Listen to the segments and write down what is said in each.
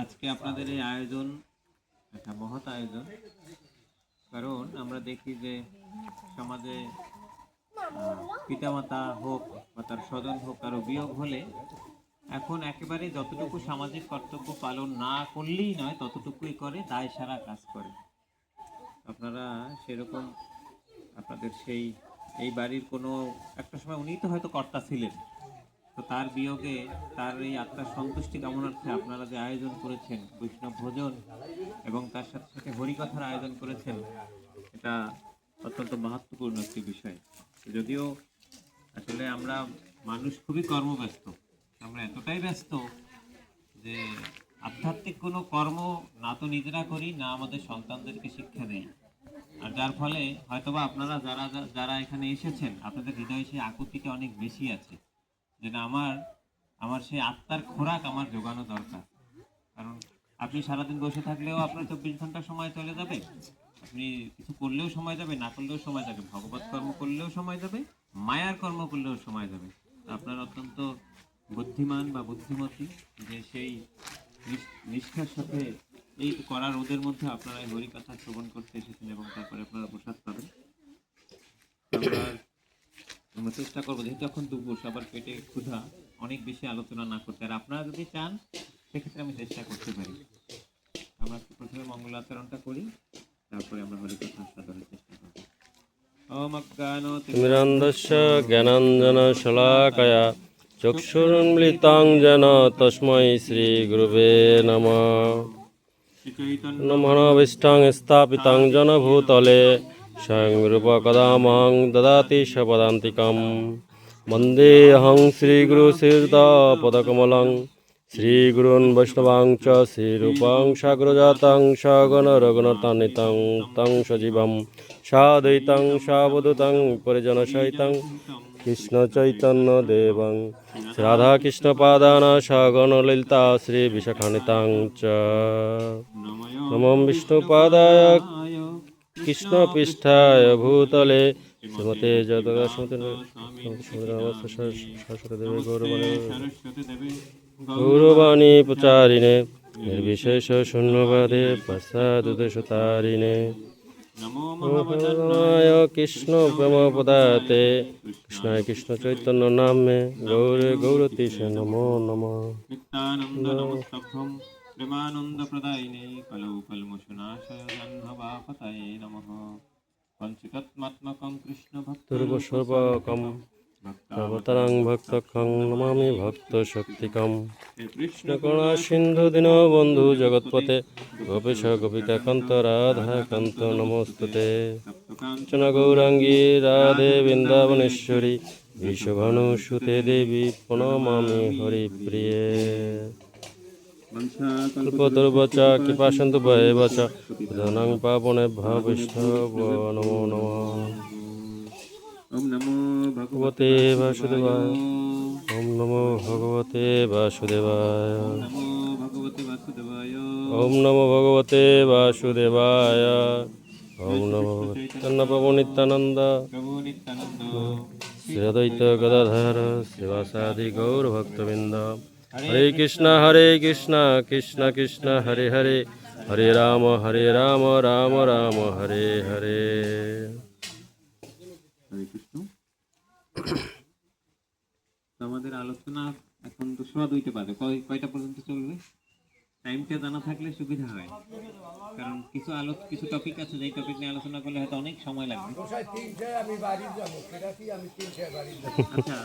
আজকে আপনাদের এই আয়োজন একটা মহৎ আয়োজন, কারণ আমরা দেখি যে সমাজে পিতামাতা হোক বা তার স্বজন হোক, কারো বিয়োগ হলে এখন একেবারে যতটুকু সামাজিক কর্তব্য পালন না করলেই নয়, ততটুকুই করে, দায় সারা কাজ করে। আপনারা সেরকম আপনাদের এই বাড়ির কোনো একটা সময় উনি তো হয়তো কর্তা ছিলেন, তো তার বিয়োগে তার এই আত্মার সন্তুষ্টি কামনার্থে আপনারা যে আয়োজন করেছেন বৈষ্ণব ভোজন এবং তার সাথে সাথে হরিকথার আয়োজন করেছেন, এটা অত্যন্ত মাহাত্ম্যপূর্ণ একটি বিষয়। যদিও আসলে আমরা মানুষ খুবই কর্মব্যস্ত, আমরা এতটাই ব্যস্ত যে আধ্যাত্মিক কোনো কর্ম না তো নিজেরা করি, না আমাদের সন্তানদেরকে শিক্ষা দেই। আর যার ফলে হয়তোবা আপনারা যারা যারা এখানে এসেছেন, আপনাদের হৃদয়ে সেই আকুতিটা অনেক বেশি আছে যে না, আমার সেই আত্মার খোরাক আমার জোগানো দরকার। কারণ আপনি সারাদিন বসে থাকলেও আপনার 24 ঘন্টা সময় চলে যাবে, আপনি কিছু করলেও সময় যাবে, না করলেও সময় যাবে, ভগবত কর্ম করলেও সময় যাবে, মায়ার কর্ম করলেও সময় যাবে। আপনার অত্যন্ত বুদ্ধিমান বা বুদ্ধিমতী যে সেই নিষ্ঠার সাথে এই করার ওদের মধ্যে আপনারা হরিকথা শ্রবণ করতে এসেছেন এবং তারপরে আপনারা প্রসাদ পাবেন। আমরা চেষ্টা করবো, যেহেতু এখন দুপুর, সবার পেটে ক্ষুধা, অনেক বেশি আলোচনা না করতে। আর আপনারা যদি চান সেক্ষেত্রে আমি চেষ্টা করতে পারি। আমরা প্রথমে মঙ্গলাচরণটা করি, তারপরে আমরা হরিকথা সাধনের চেষ্টা করব। ওম অজ্ঞানতিমিরান্ধস্য জ্ঞানাঞ্জনশলাকয়া চক্ষুরুন্মিলিतं येन তস্मै শ্রীগুরুবে নমঃ। নমঃ স্থাপিतं येन ভূতলে স্বয়ং রূপকদামহং দদাতি স্বপদান্তিকम्। বন্দেऽহং শ্রীগুরুশ্রীযুতপদকমलं শ্রীগুরুन् বৈষ্ণবাংশ্চ শ্রীরূপং সাগ্রজাतं সগণ রঘুনাথান্বিतं तं সজীবं সাদ্বৈतं সাবধূतं পরিজনসহিतं কৃষ্ণ চৈতন্য দেবং রাধাকৃষ্ণপাদান সগণ ললিতা শ্রী বিশাখান্বিতাং চ। নমঃ বিষ্ণুপাদায় কৃষ্ণপৃষ্ঠায় ভূতলে শ্রীমতে জগন্নাথ সরস্বতী দেবী গৌরবাণী প্রচারিণে নির্বিশেষ শূন্যবাদে পশ্চাদুদেশতারিণে। নমো কৃষ্ণ প্রেমপদাতে কৃষ্ণায় কৃষ্ণ চৈতন্য নামে গৌরে গৌরতীশে নমো নমঃ। প্রেমানন্দ প্রদায়িনে কলৌ কলমোচনাশয় জাহ্নবাপতায়ে নমঃ। পঞ্চতত্মাত্মকং কৃষ্ণ ভক্তরূপস্বরূপকং ভক্তাবতারং ভক্তখং নমামি ভক্তশক্তিকং। কৃষ্ণকরুণা সিন্ধু দীনবন্ধু জগৎপতে গোপীশ গোপিকাকান্ত রাধাকান্ত নমস্তুতে। কৃষ্ণ গৌরাঙ্গী রাধে বৃন্দাবনেশ্বরী বিশ্বভানুসুতে দেবী প্রণমামি হরিপ্রিয়ে। কল্পতরুবচ কৃপাসিন্ধু ভয়বচ পতিতানাং পাবনেভ্যো বৈষ্ণবেভ্যো নমো নমঃ। ওম নমো ভগবতে বাসুদেবায়। ওম নমো ভগবতে বাসুদেবায়। ওম নমো ভগবতে বাসুদেবায়। ওম নমো চৈতন্য প্রভু নিত্যানন্দ শ্রী অদ্বৈত গদাধর শ্রীবাসাদি গৌর ভক্তবৃন্দ। হরে কৃষ্ণ কৃষ্ণ কৃষ্ণ হরে হরে, হরে রাম রাম রাম হরে হরে। হরে কৃষ্ণ। আমাদের আলোচনা এখন তো 2:15 বাজে, কয়টা পর্যন্ত চলবে? টাইমটা জানা থাকলে সুবিধা হয়, কারণ কিছু টপিক আছে যেই টপিক নিয়ে আলোচনা করলে হয়তো অনেক সময় লাগবে। আচ্ছা,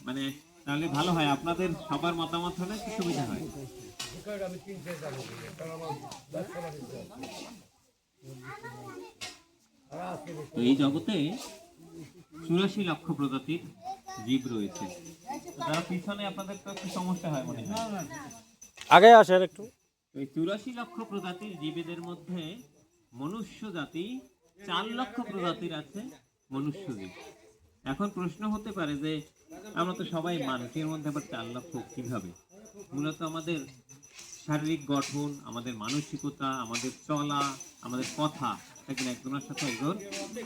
মানে তাহলে ভালো হয়, আপনাদের সবার মতামত হলে একটু সুবিধা হয়। তো এই জগতে 84 লক্ষ প্রজাতির জীব রয়েছে। যারা পিছনে আপনাদের তো একটু সমস্যা হয় মনে হয়, আগে আসেন একটু। এই 84 লক্ষ প্রজাতির জীবেদের মধ্যে মনুষ্য জাতি 4 লক্ষ প্রজাতির আছে মনুষ্য জীব। এখন প্রশ্ন হতে পারে যে আমরা তো সবাই মানুষের মধ্যে আবার 4 লক্ষ কিভাবে? মূলত আমাদের শারীরিক গঠন, আমাদের মানসিকতা, আমাদের চলা, আমাদের কথা, দেখবেন একজনের সাথে একজন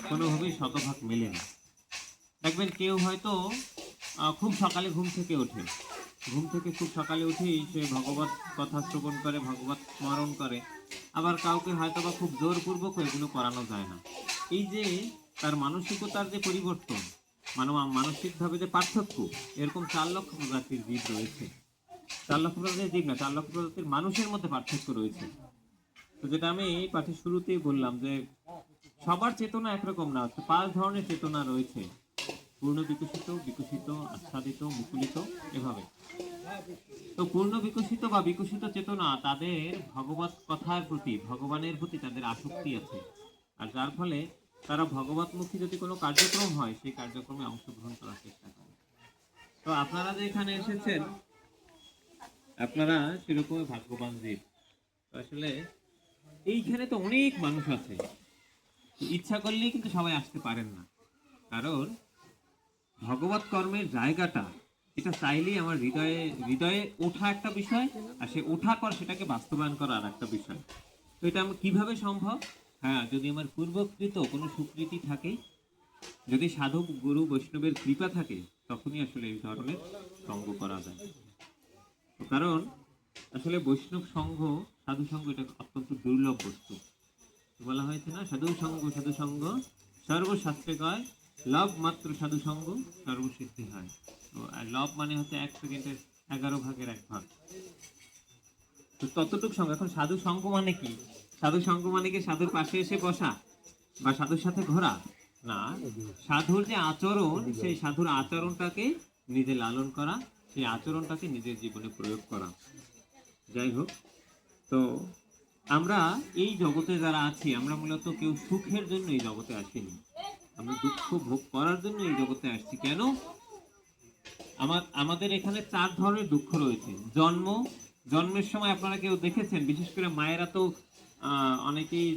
কোনোভাবেই শতভাগ মেলে না। দেখবেন কেউ হয়তো খুব সকালে ঘুম থেকে ওঠে, ঘুম থেকে খুব সকালে উঠেই সে ভগবত কথা শ্রবণ করে, ভগবত স্মরণ করে। আবার কাউকে হয়তো বা খুব জোরপূর্বক এগুলো করানো যায় না। এই যে তার মানসিকতার যে পরিবর্তন, মানসিকভাবে যে পার্থক্য, এরকম 4 লক্ষ প্রজাতির জীব রয়েছে। 4 লক্ষ প্রজাতির জীব না, 4 লক্ষ প্রজাতির মানুষের মধ্যে পার্থক্য রয়েছে। তো যেটা আমি পাঠের শুরুতেই বললাম যে সবার চেতনা একরকম না, 5 ধরনের চেতনা রয়েছে: পূর্ণ বিকশিত, বিকশিত, আচ্ছাদিত, মুকুলিত, এভাবে। তো পূর্ণ বিকশিত বা বিকশিত চেতনা, তাদের ভগবত কথার প্রতি, ভগবানের প্রতি তাদের আসক্তি আছে। আর যার ফলে তারা ভগবতমুখী যদি কোনো কার্যক্রম হয়, সেই কার্যক্রমে অংশগ্রহণ করার চেষ্টা করে। তো আপনারা যে এখানে এসেছেন, আপনারা সেরকমই ভাগ্যবান জীব। তো আসলে এইখানে তো অনেক মানুষ আছে, ইচ্ছা করলেই কিন্তু সবাই আসতে পারেন না। কারণ ভগবত কর্মের জায়গাটা, এটা চাইলেই আমার হৃদয়ে হৃদয়ে ওঠা একটা বিষয়, আর সে ওঠার পর সেটাকে বাস্তবায়ন করা আর একটা বিষয়। তো এটা আমার কিভাবে সম্ভব? হ্যাঁ, যদি আমার পূর্বকৃত কোনো সুকৃতি থাকে, যদি সাধু গুরু বৈষ্ণবের কৃপা থাকে, তখনই আসলে এই ধরনের সঙ্গ করা যায়। তো কারণ আসলে বৈষ্ণব সঙ্গ, সাধু সঙ্গ, এটা অত্যন্ত দুর্লভ বস্তু। বলা হয়েছে না, সাধু সঙ্গ সর্বশাস্ত্রে কয়, লব মাত্র সাধু সঙ্গ সর্বসিদ্ধি হয়। তো আর লব মানে হচ্ছে 1 সেকেন্ডের 11 ভাগের 1 ভাগ। তো ততটুক সঙ্গ। এখন সাধু সঙ্গ মানে কি? সাধু সঙ্গ মানে কি সাধুর পাশে এসে বসা বা সাধুর সাথে ঘোরা? না, সাধুর যে আচরণ, সেই সাধুর আচরণটাকে নিজে লালন করা, সেই আচরণটাকে নিজের জীবনে প্রয়োগ করা। যাই হোক, তো আমরা এই জগতে যারা আছি, আমরা মূলত কেউ সুখের জন্য এই জগতে আসিনি। আমরা দুঃখ ভোগ করার জন্য এই জগতে আসছি। কেন? আমাদের এখানে 4 ধরনের দুঃখ রয়েছে। জন্মের সময় আপনারা কেউ দেখেছেন, বিশেষ করে মায়েরা তো অনেকেই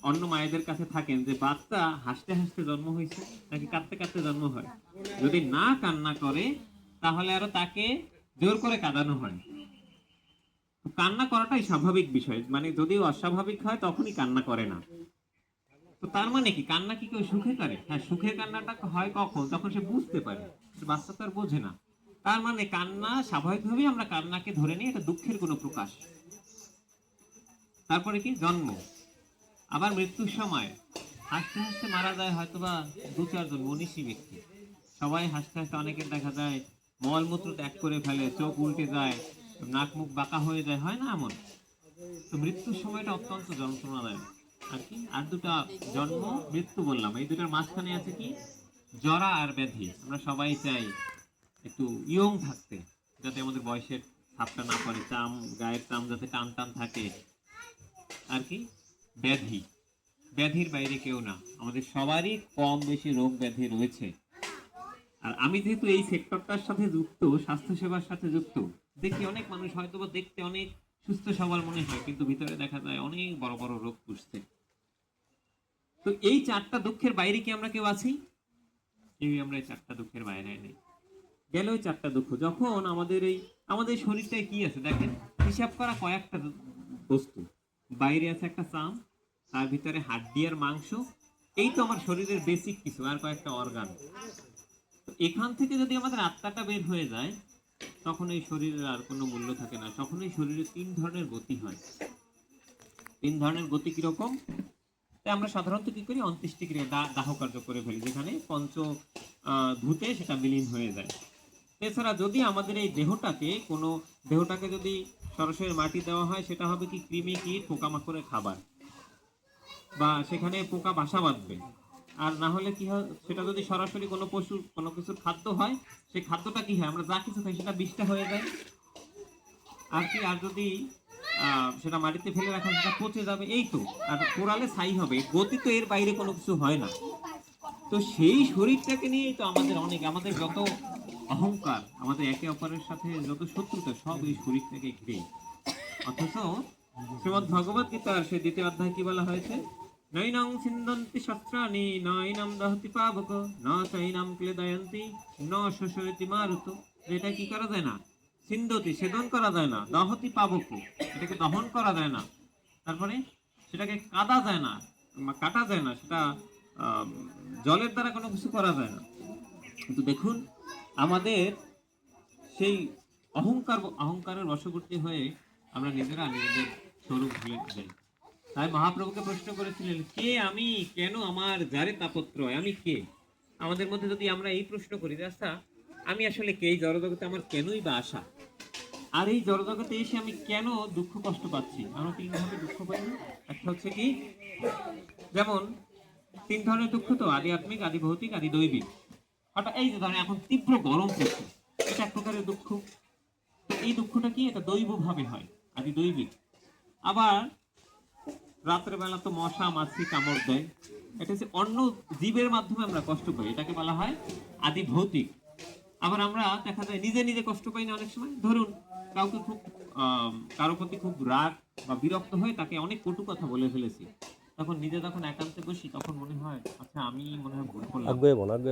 অন্য মায়েদের কাছে থাকেন, যে বাচ্চা হাসতে হাসতে জন্ম হয়েছে নাকি কাঁদতে কাঁদতে জন্ম হয়। যদি না কান্না করে, তাহলে আরো তাকে জোর করে কাঁদানো হয়। কান্না করাটাই স্বাভাবিক বিষয়, মানে যদি অস্বাভাবিক হয় তখনই কান্না করে না। তো তার মানে কি, কান্না কি কেউ সুখে করে? হ্যাঁ, সুখে কান্নাটা হয় কখন? যখন সে বুঝতে পারে। বাচ্চা তো আর বোঝে না। তার মানে কান্না স্বাভাবিকভাবেই আমরা কান্নাকে ধরে নিই, এটা দুঃখের কোনো প্রকাশ। তারপরে কি? জন্ম। আবার মৃত্যুর সময় হাসতে হাসতে মারা যায় হয়তোবা 2-4 জন মনীষী ব্যক্তি। সবাই হাসতে হাসতে, অনেকের দেখা যায় মলমূত্র ত্যাগ করে ফেলে, চোখ উল্টে যায়, নাক মুখ বাঁকা হয়ে যায়, হয় না এমন? তো মৃত্যুর সময়টা অত্যন্ত যন্ত্রণাদায়ক। আর কি, আর দুটা, জন্ম মৃত্যু বললাম, এই দুটার মাঝখানে আছে কি? জরা আর ব্যাধি। আমরা সবাই চাই একটু ইয়ং থাকতে, যাতে আমাদের বয়সের ছাপটা না পড়ে, গায়ের চাম যাতে টান টান থাকে। আর কি? ব্যাধি। ব্যাধির বাইরে কেউ না, আমাদের সবারই কম বেশি রোগ ব্যাধি রয়েছে। আর আমি যেহেতু এই সেক্টরটার সাথে যুক্ত, স্বাস্থ্য সেবার সাথে যুক্ত, দেখি অনেক মানুষ হয়তো বা দেখতে অনেক সুস্থ সবল মনে হয়, কিন্তু ভিতরে দেখা যায় অনেক বড় বড় রোগ পুষছে। তো এই 4টা দুঃখের বাইরে কি আমরা কেউ আছি? কেউই আমরা এই 4টা দুঃখের বাইরে নেই। গেল ওই 4টা দুঃখ। যখন আমাদের শরীরটায় কি আছে দেখেন, হিসাব করা কয়েকটা বস্তু। বাইরে আছে একটা চাম, তার ভিতরে হাড্ডি আর মাংস, এই তো আমার শরীরের বেসিক কিছু, আর কয়েকটা অর্গান। এখান থেকে যদি আমাদের আত্মাটা বের হয়ে যায়, তখন এই শরীরের আর কোনো মূল্য থাকে না। তখন এই শরীরে 3 ধরনের গতি হয়। 3 ধরনের গতি কিরকম? তাই আমরা সাধারণত কি করি? অন্ত্যেষ্টিক্রিয়া, দাহ কার্য করে ফেলি, যেখানে পঞ্চ ধূতে সেটা বিলীন হয়ে যায়। এছাড়া যদি আমাদের এই দেহটাকে যদি সরাসরি মাটি দেওয়া হয়, সেটা হবে কি? কৃমি, কীট, পোকামাকড়ের খাবার, বা সেখানে পোকা বাসা বাঁধবে। আর না হলে কি হয়, সেটা যদি সরাসরি কোনো পশুর কোনো কিছুর খাদ্য হয়, সেই খাদ্যটা কি হয়? আমরা যা কিছু খাই সেটা বিষটা হয়ে যায়। আর কি, আর যদি সেটা মাটিতে ফেলে রাখা, সেটা পচে যাবে, এই তো। আর পোড়ালে ছাই হবে। গতি তো এর বাইরে কোনো কিছু হয় না। তো সেই শরীরটাকে নিয়েই তো আমাদের যত অহংকার, আমাদের একে অপরের সাথে যত শত্রুতা, সব এই শরীরটাকে ঘিরে। অথচ শ্রীমদ্ ভগবত গীতার সেই 2য় অধ্যায় কি বলা হয়েছে? নৈনং ছিন্দন্তি শস্ত্রাণি নৈনম দহতি পাবক ন চৈনম ক্লেদয়ন্তি ন শোষয়তি মারুত। এটা কি করা যায় না? ছিন্দতি, ছেদন করা যায় না। দহতি পাবক, এটাকে দহন করা যায় না। তারপরে সেটাকে কাটা যায় না, সেটা আহ, জলের দ্বারা কোনো কিছু করা যায় না। কিন্তু দেখুন, আমাদের সেই অহংকারের বশবর্তী হয়ে আমরা নিজেরা নিজেদের স্বরূপ ভুলে যাই। তাই মহাপ্রভুকে প্রশ্ন করেছিলেন, কে আমি, কেন আমার যারে তাপত্রয়, আমি কে? আমাদের মধ্যে যদি আমরা এই প্রশ্ন করি যে আচ্ছা আমি আসলে কে, এই জড়জগতে আমার কেনই বা আসা, আর এই জড়জগতে এসে আমি কেন দুঃখ কষ্ট পাচ্ছি? আমরা তিনভাবে দুঃখ পাই না? একটা হচ্ছে কি, যেমন তিন ধরনের দুঃখ তো, আদি আত্মিক, আদি ভৌতিক, আদি দৈবিক। অর্থাৎ এই যে ধরেন এখন তীব্র গরম পড়ছে, এটা এক প্রকারের দুঃখ। তো এই দুঃখটা কি, এটা দৈব ভাবে হয়, আদি দৈবিক। আবার রাত্রে বেলা তো মশা মাছি কামড় দেয়, এটা হচ্ছে অন্য জীবের মাধ্যমে আমরা কষ্ট পাই, এটাকে বলা হয় আদি ভৌতিক। আবার আমরা দেখা যায় নিজে নিজে কষ্ট পাই না অনেক সময়। ধরুন কাউকে খুব কারো প্রতি খুব রাগ বা বিরক্ত হয়ে তাকে অনেক কটু কথা বলে ফেলেছি, তখন নিজে যখন একান্তে বসি তখন মনে হয় আচ্ছা আমি মনে হয় ভুল করলাম,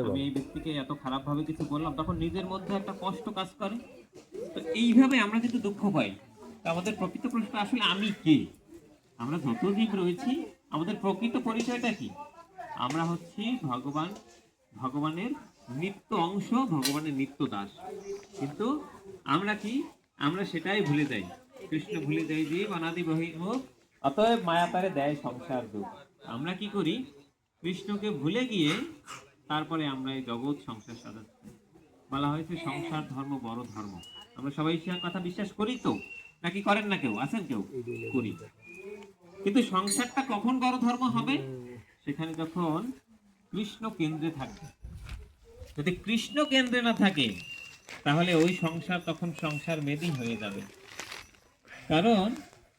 আমি এই ব্যক্তিকে এত খারাপ ভাবে কিছু বললাম, তখন নিজের মধ্যে একটা কষ্ট কাজ করে। তো এইভাবে আমরা কিন্তু দুঃখ পাই। তো আমাদের প্রকৃত প্রশ্ন আসলে আমি কে? আমরা যত জীব রয়েছি আমাদের প্রকৃত পরিচয়টা কি? আমরা হচ্ছি ভগবানের নিত্য অংশ, ভগবানের নিত্য দাস। কিন্তু আমরা কি, আমরা সেটাই ভুলে যাই। কৃষ্ণ ভুলে যাই জীব অনাদি বহির্মুখ, অতএব মায়াপারে দেয় সংসার দুঃখ। আমরা কি করি, কৃষ্ণকে ভুলে গিয়ে তারপরে আমরা এই জগৎ সংসার সাজাচ্ছি। বলা হয়েছে সংসার ধর্ম বড় ধর্ম। আমরা সবাই সে কথা বিশ্বাস করি তো, নাকি করেন না? কেউ আছেন কেউ করি। কিন্তু সংসারটা কখন বড় ধর্ম হবে? সেখানে যখন কৃষ্ণ কেন্দ্রে থাকবে। যদি কৃষ্ণ কেন্দ্রে না থাকে তাহলে ওই সংসার তখন সংসার মেদি হয়ে যাবে। কারণ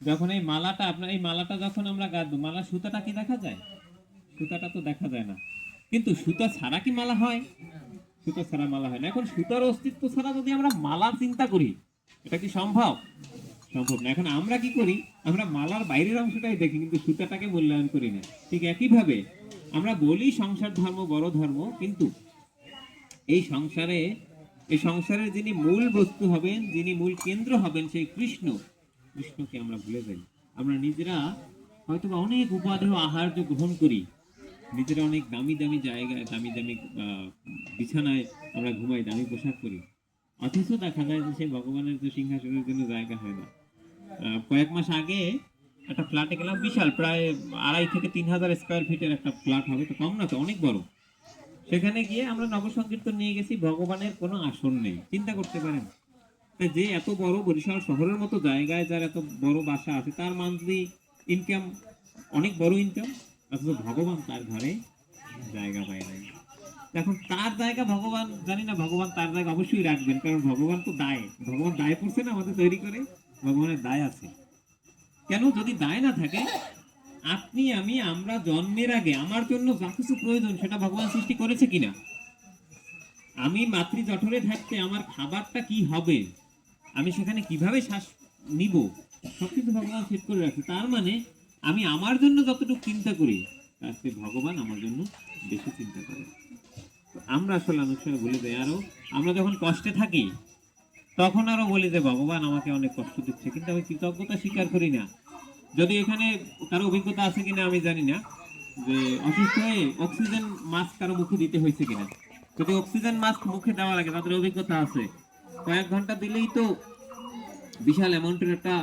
যখন এই মালাটা, আপনার এই মালাটা যখন আমরা গাঁথবো, মালা সুতাটা কি দেখা যায়? সুতাটা তো দেখা যায় না। কিন্তু সুতা ছাড়া কি মালা হয়? সুতা ছাড়া মালা হয় না। এখন সুতার অস্তিত্ব ছাড়া যদি আমরা মালা চিন্তা করি, এটা কি সম্ভব? সম্ভব না। এখন আমরা কি করি, আমরা মালার বাইরের অংশটাই দেখি, কিন্তু সুতাটাকে মূল্যায়ন করি না। ঠিক একইভাবে আমরা বলি সংসার ধর্ম বড় ধর্ম, কিন্তু এই সংসারের যিনি মূল বস্তু হবেন, যিনি মূল কেন্দ্র হবেন, সেই কৃষ্ণকে আমরা ভুলে যাই। আমরা নিজেরা হয়তো অনেক উপাদেয় আহার্য গ্রহণ করি, নিজেরা অনেক দামি দামি জায়গায়, দামি দামি বিছানায় আমরা ঘুমাই, দামি পোশাক করি, অথচ দেখা যায় যে সেই ভগবানের যে সিংহাসনের জন্য জায়গা হয় না। কয়েক মাস আগে একটা ফ্ল্যাটে গেলাম, বিশাল, প্রায় 2,500 থেকে 3,000 স্কোয়ার ফিটের একটা ফ্ল্যাট হবে, তো কম না, তো অনেক বড়। সেখানে গিয়ে আমরা নবসংকীর্তন নিয়ে গেছি, ভগবানের কোনো আসন নেই। চিন্তা করতে পারেন, যে এত বড় বরিশাল শহরের মতো জায়গায় যার এত বড় বাসা আছে, তার মান্থলি ইনকাম অনেক বড় ইনকাম, অথচ ভগবান তার ঘরে জায়গা পায় নাই। এখন তার জায়গা ভগবান, জানি না, ভগবান তার জায়গা অবশ্যই রাখবেন, কারণ ভগবান তো দায়, ভগবান দায় করছে না আমাদের তৈরি করে, ভগবানের দায় আছে। কেন? যদি দায় না থাকে, আপনি আমি আমরা জন্মের আগে আমার জন্য যা কিছু প্রয়োজন সেটা ভগবান সৃষ্টি করেছে কিনা? আমি মাতৃ জঠরে থাকতে আমার খাবারটা কি হবে, আমি সেখানে কিভাবে শ্বাস নিব, সবকিছু ভগবান সেট করে রাখছে। তার মানে আমি আমার জন্য যতটুকু চিন্তা করি, তার চেয়ে ভগবান আমার জন্য বেশি চিন্তা করে। আমরা আসলে অনেক সময় বলে দেয়, আরো আমরা যখন কষ্টে থাকি তখন আরো বলি যে ভগবান আমাকে অনেক কষ্ট দিচ্ছে, কিন্তু আমি কৃতজ্ঞতা স্বীকার করি না। যদি এখানে কারো অভিজ্ঞতা আছে কিনা আমি জানি না, যে অসুস্থ হয়ে অক্সিজেন মাস্ক কারো মুখে দিতে হয়েছে কিনা। যদি অক্সিজেন মাস্ক মুখে দেওয়া লাগে, তাদের অভিজ্ঞতা আছে, কয়েক ঘন্টা দিলেই তো বিশাল অ্যামাউন্টের একটা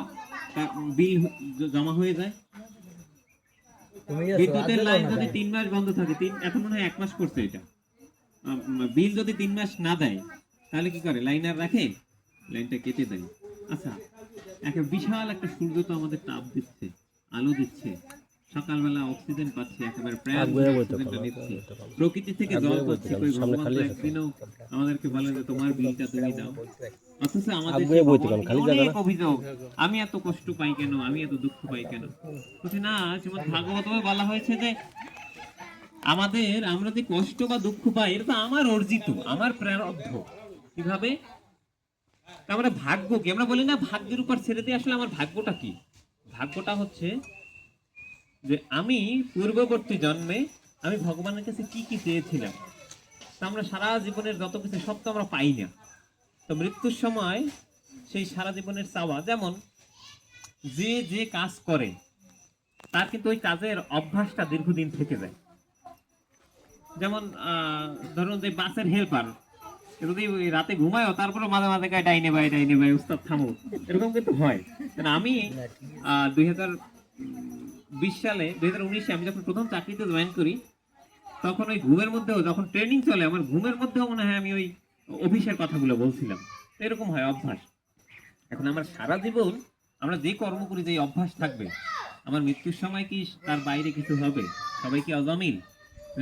বিল জমা হয়ে যায়। বিদ্যুতের লাইন যদি 3 মাস বন্ধ থাকে, এখন মনে হয় 1 মাস করছে এটা, বিল যদি 3 মাস না দেয় তাহলে কি করে? লাইন আর রাখে? লাইনটা কেটে দেয়। আচ্ছা, একটা বিশাল একটা সূর্য তো আমাদের তাপ দিচ্ছে, আলো দিচ্ছে, সকালবেলা অক্সিজেন পাচ্ছি, একেবারে প্রাণ ভরে অক্সিজেনটা নিচ্ছি, প্রকৃতি থেকে জল পাচ্ছি, কই ভগবান তো একদিনও আমাদেরকে বলেন যে তোমার বিলটা তুমি দাও। অথচ আমাদের অনেক অভিযোগ, আমি এত কষ্ট পাই কেন, আমি এত দুঃখ পাই কেন? বলছে না, শ্রীমদ্ ভাগবতমে বলা হয়েছে যে আমরা যে কষ্ট বা দুঃখ পাই, এটা তো আমার অর্জিত, আমার প্রারব্ধ। কিভাবে? আমরা ভাগ্য কি, আমরা বলি না ভাগ্যের উপর ছেড়ে দিয়ে, আসলে আমার ভাগ্যটা কি? ভাগ্যটা হচ্ছে যে আমি পূর্ববর্তী জন্মে আমি ভগবানের কাছে কি কি চেয়েছিলাম, তা আমরা সারা জীবনের যত কিছু সব তো আমরা পাই না। তো মৃত্যুর সময় সেই সারা জীবনের চাওয়া, যেমন যে যে কাজ করে তার কিন্তু ওই কাজের অভ্যাসটা দীর্ঘদিন থেকে যায়। যেমন ধরুন যে বাসের হেল্পার, যদি ওই রাতে ঘুমায়ও তারপরে মাঝে মাঝে গায়ে ডাইনে ভাই উস্তাদ থামো, এরকম কিন্তু হয়। কারণ আমি 2020 সালে 2019-এ আমি যখন প্রথম চাকরিতে জয়েন করি, তখন ওই ঘুমের মধ্যেও যখন ট্রেনিং চলে আমার ঘুমের মধ্যেও মনে হয় আমি ওই অফিসের কথাগুলো বলছিলাম। তো এরকম হয় অভ্যাস। এখন আমার সারা জীবন আমরা যে কর্ম করি, যে অভ্যাস থাকবে, আমার মৃত্যুর সময় কি তার বাইরে কিছু হবে? সবাই কি অজামিল? তো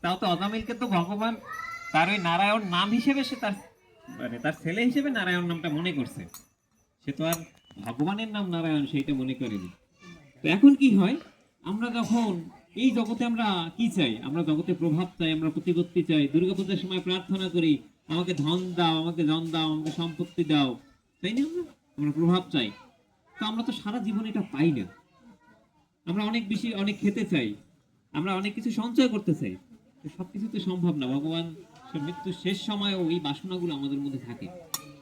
তাও তো অজামিলকে তো ভগবান তার ওই নারায়ণ নাম হিসেবে সে তার মানে তার ছেলে হিসেবে নারায়ণ নামটা মনে করছে। সে তো আর ভগবানের নাম নারায়ণ সেইটা মনে করেনি। তো এখন কি হয়, আমরা যখন এই জগতে আমরা কি চাই, আমরা জগতে প্রভাব চাই, আমরা প্রতিপত্তি চাই, দুর্গাপূজার সময় প্রার্থনা করি আমাকে ধন দাও, আমাকে জন দাও, আমাকে সম্পত্তি দাও, তাই না? আমরা প্রভাব চাই। তো আমরা তো সারা জীবন এটা পাই না। আমরা অনেক বেশি অনেক খেতে চাই, আমরা অনেক কিছু সঞ্চয় করতে চাই, তো সবকিছু তো সম্ভব না। ভগবান মৃত্যুর শেষ সময়েও এই বাসনাগুলো আমাদের মধ্যে থাকে।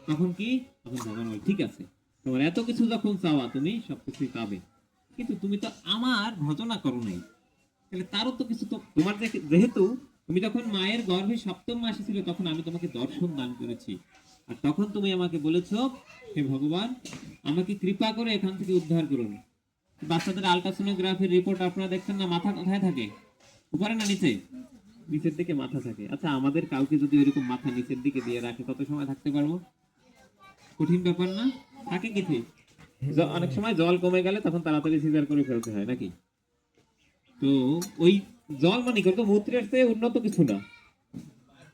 তখন কি, তখন ভগবান বলে ঠিক আছে, তোমার এত কিছু যখন চাওয়া তুমি সবকিছুই পাবে, কিন্তু তুমি তো আমার ভজনা করো নাই। তাহলে তারও তো কিছু তো তোমার যেহেতু তুমি যখন মায়ের গর্ভে 7ম মাসে ছিল তখন আমি তোমাকে দর্শন দান করেছি, আর তখন তুমি আমাকে বলেছো হে ভগবান আমাকে কৃপা করে এখান থেকে উদ্ধার করুন। বাচ্চাদের আলট্রাসোনোগ্রাফির রিপোর্ট আপনারা দেখছেন না, মাথা কোথায় থাকে? উপরে না নিচে? নিচের দিকে মাথা থাকে। আচ্ছা, আমাদের কাউকে যদি ওইরকম মাথা নিচের দিকে দিয়ে রাখে কত সময় থাকতে পারবো? কঠিন ব্যাপার না? থাকে কি ঠিক? অনেক সময় জল কমে গেলে তখন তাড়াতাড়ি সিজার করে ফেলতে হয় নাকি? তো ওই জল মানে কিন্তু মূত্রের চেয়ে উন্নত কিছু না।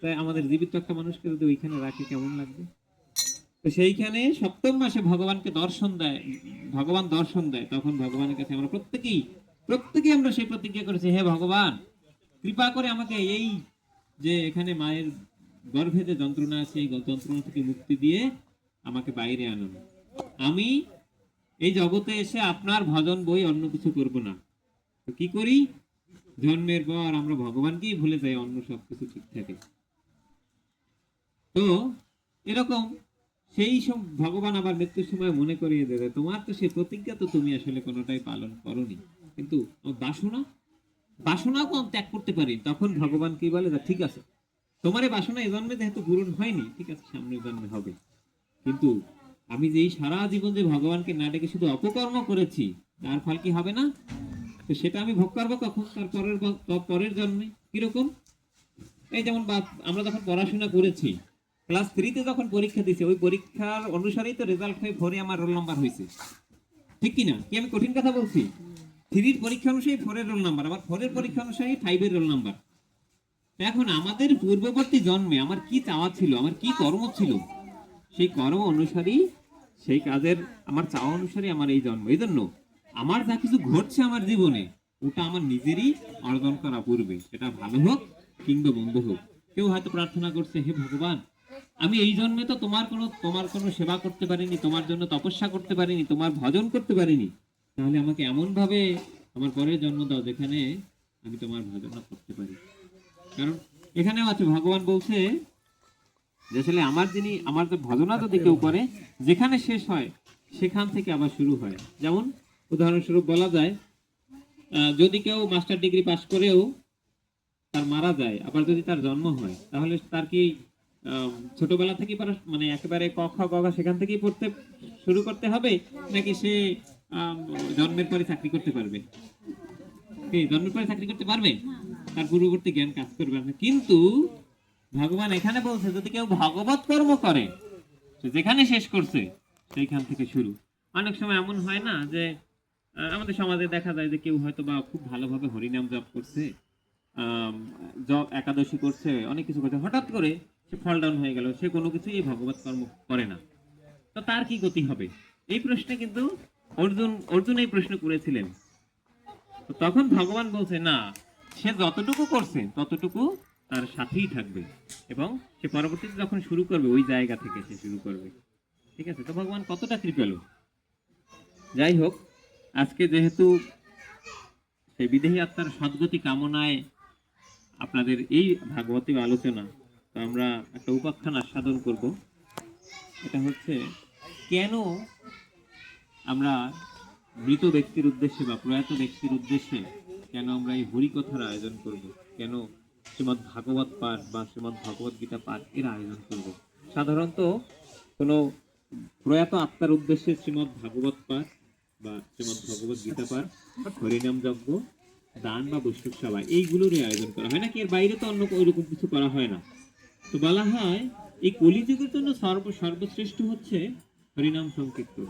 তাই আমাদের জীবিত একটা মানুষকে যদি ওইখানে রাখে কেমন লাগবে? তো সেইখানে 7ম মাসে ভগবানকে দর্শন দেয়, ভগবান দর্শন দেয়, তখন ভগবানের কাছে আমরা প্রত্যেকেই আমরা সেই প্রতিজ্ঞা করেছি, হে ভগবান কৃপা করে আমাকে এই যে এখানে মায়ের গর্ভে যে যন্ত্রণা আছে এই যন্ত্রণা থেকে মুক্তি দিয়ে আমাকে বাইরে আনুন। আমি এই জগতে এসে আপনার ভজন বই অন্য কিছু করব না। তো কি করি? জন্মের পর আমরা ভগবানকেই ভুলে যাই, অন্য সবকিছু ঠিক থাকে। তো এরকম সেই সব ভগবান আবার মৃত্যুর সময় মনে করিয়ে দেবে তোমার তো সেই প্রতিজ্ঞা তো তুমি আসলে কোনোটাই পালন করোনি, কিন্তু বাসনাও কম ত্যাগ করতে পারি। তখন ভগবান কি বলে, ঠিক আছে তোমার এই বাসনা এ জন্মে যেহেতু পূরণ হয়নি, ঠিক আছে সামনের জন্মে হবে, কিন্তু আমি যে এই সারা জীবন যে ভগবানকে না ডেকে শুধু অপকর্ম করেছি তার ফল কি হবে না? তো সেটা আমি ভোগ করবো কখন? তার পরের জন্মে। কিরকম? এই যেমন আমরা যখন পড়াশোনা করেছি, ক্লাস 3-তে যখন পরীক্ষা দিয়েছি, ওই পরীক্ষার অনুসারেই তো রেজাল্ট হয়ে 4-এ আমার রোল নাম্বার হয়েছে, ঠিক কি না? কি আমি কঠিন কথা বলছি? 3-র পরীক্ষা অনুসারে 4-এর রোল নাম্বার, আবার 4-এর পরীক্ষা অনুসারে 5-এর রোল নাম্বার। এখন আমাদের পূর্ববর্তী জন্মে আমার কি চাওয়া ছিল, আমার কি কর্ম ছিল, সেই কর্ম অনুসারেই সেই কাজের আমার চাওয়া অনুসারে আমার এই জন্ম। এই জন্য আমার যা কিছু ঘটছে আমার জীবনে ওটা আমার নিজেরই অর্জন করা পূর্বে, সেটা ভালো হোক কিংবা মন্দ হোক। কেউ হয়তো প্রার্থনা করছে, হে ভগবান আমি এই জন্মে তো তোমার কোনো সেবা করতে পারিনি, তোমার জন্য তপস্যা করতে পারিনি, তোমার ভজন করতে পারিনি, তাহলে আমাকে এমন ভাবে আমার পরের জন্ম দাও যেখানে আমি তোমার ভজন করতে পারি। কারণ এখানেও আছে, ভগবান বলছে যে আসলে আমার যে ভজনা যদি কেউ করে, যেখানে শেষ হয় সেখান থেকে আবার শুরু হয়। যেমন উদাহরণস্বরূপ বলা যায়, যদি কেউ মাস্টার ডিগ্রি পাশ করেও তার মারা যায়, আবার যদি তার জন্ম হয়, তাহলে তার কি ছোটবেলা থেকেই মানে একেবারে ক খ গ ঘ সেখান থেকেই পড়তে শুরু করতে হবে, নাকি সে জন্মের পরে চাকরি করতে পারবে? কি জন্মের পরে চাকরি করতে পারবে? তার পূর্ববর্তী জ্ঞান কাজ করবে না। কিন্তু ভগবান এখানে বলছে যদি কেউ ভগবত কর্ম করে, যেখানে শেষ করছে সেইখান থেকে শুরু। অনেক সময় এমন হয় না যে আমাদের সমাজে দেখা যায় যে কেউ হয়তো বা খুব ভালোভাবে হরিনাম জপ করছে, একাদশী করছে, অনেক কিছু করছে, হঠাৎ করে সে ফল ডাউন হয়ে গেল, সে কোনো কিছুই ভগবত কর্ম করে না, তো তার কি গতি হবে? এই প্রশ্নে কিন্তু অর্জুন এই প্রশ্ন করেছিলেন। তো তখন ভগবান বলছে না, সে যতটুকু করছে ততটুকু তার সাথেই থাকবে, এবং সে পরবর্তীতে যখন শুরু করবে ওই জায়গা থেকে সে শুরু করবে। ঠিক আছে? তো ভগবান কতটা কৃপালু। যাই হোক, আজকে যেহেতু সেই বিদেহী আত্মার সদ্গতি কামনায় আপনাদের এই ভাগবতী আলোচনা, তো আমরা একটা উপাখ্যান আস্বাদন করব। এটা হচ্ছে, কেন আমরা মৃত ব্যক্তির উদ্দেশ্যে বা প্রয়াত ব্যক্তির উদ্দেশ্যে কেন আমরা এই হরিকথার আয়োজন করব, কেন শ্রীমদ্ ভাগবত পাঠ বা শ্রীমদ্ ভগবত গীতা পাঠ এর আয়োজন করব। সাধারণত কোনো প্রয়াত আত্মার উদ্দেশ্যে শ্রীমদ্ ভাগবত পাঠ বা শ্রীমদ্ ভগবত গীতা পাঠ, হরিনাম যজ্ঞ, দান বা বৈষ্ণব সভা এইগুলোরই আয়োজন করা হয়, নাকি এর বাইরে তো অন্য ওইরকম কিছু করা হয় না। তো বলা হয় এই কলিযুগের জন্য সর্বশ্রেষ্ঠ হচ্ছে হরিনাম সংকীর্তন।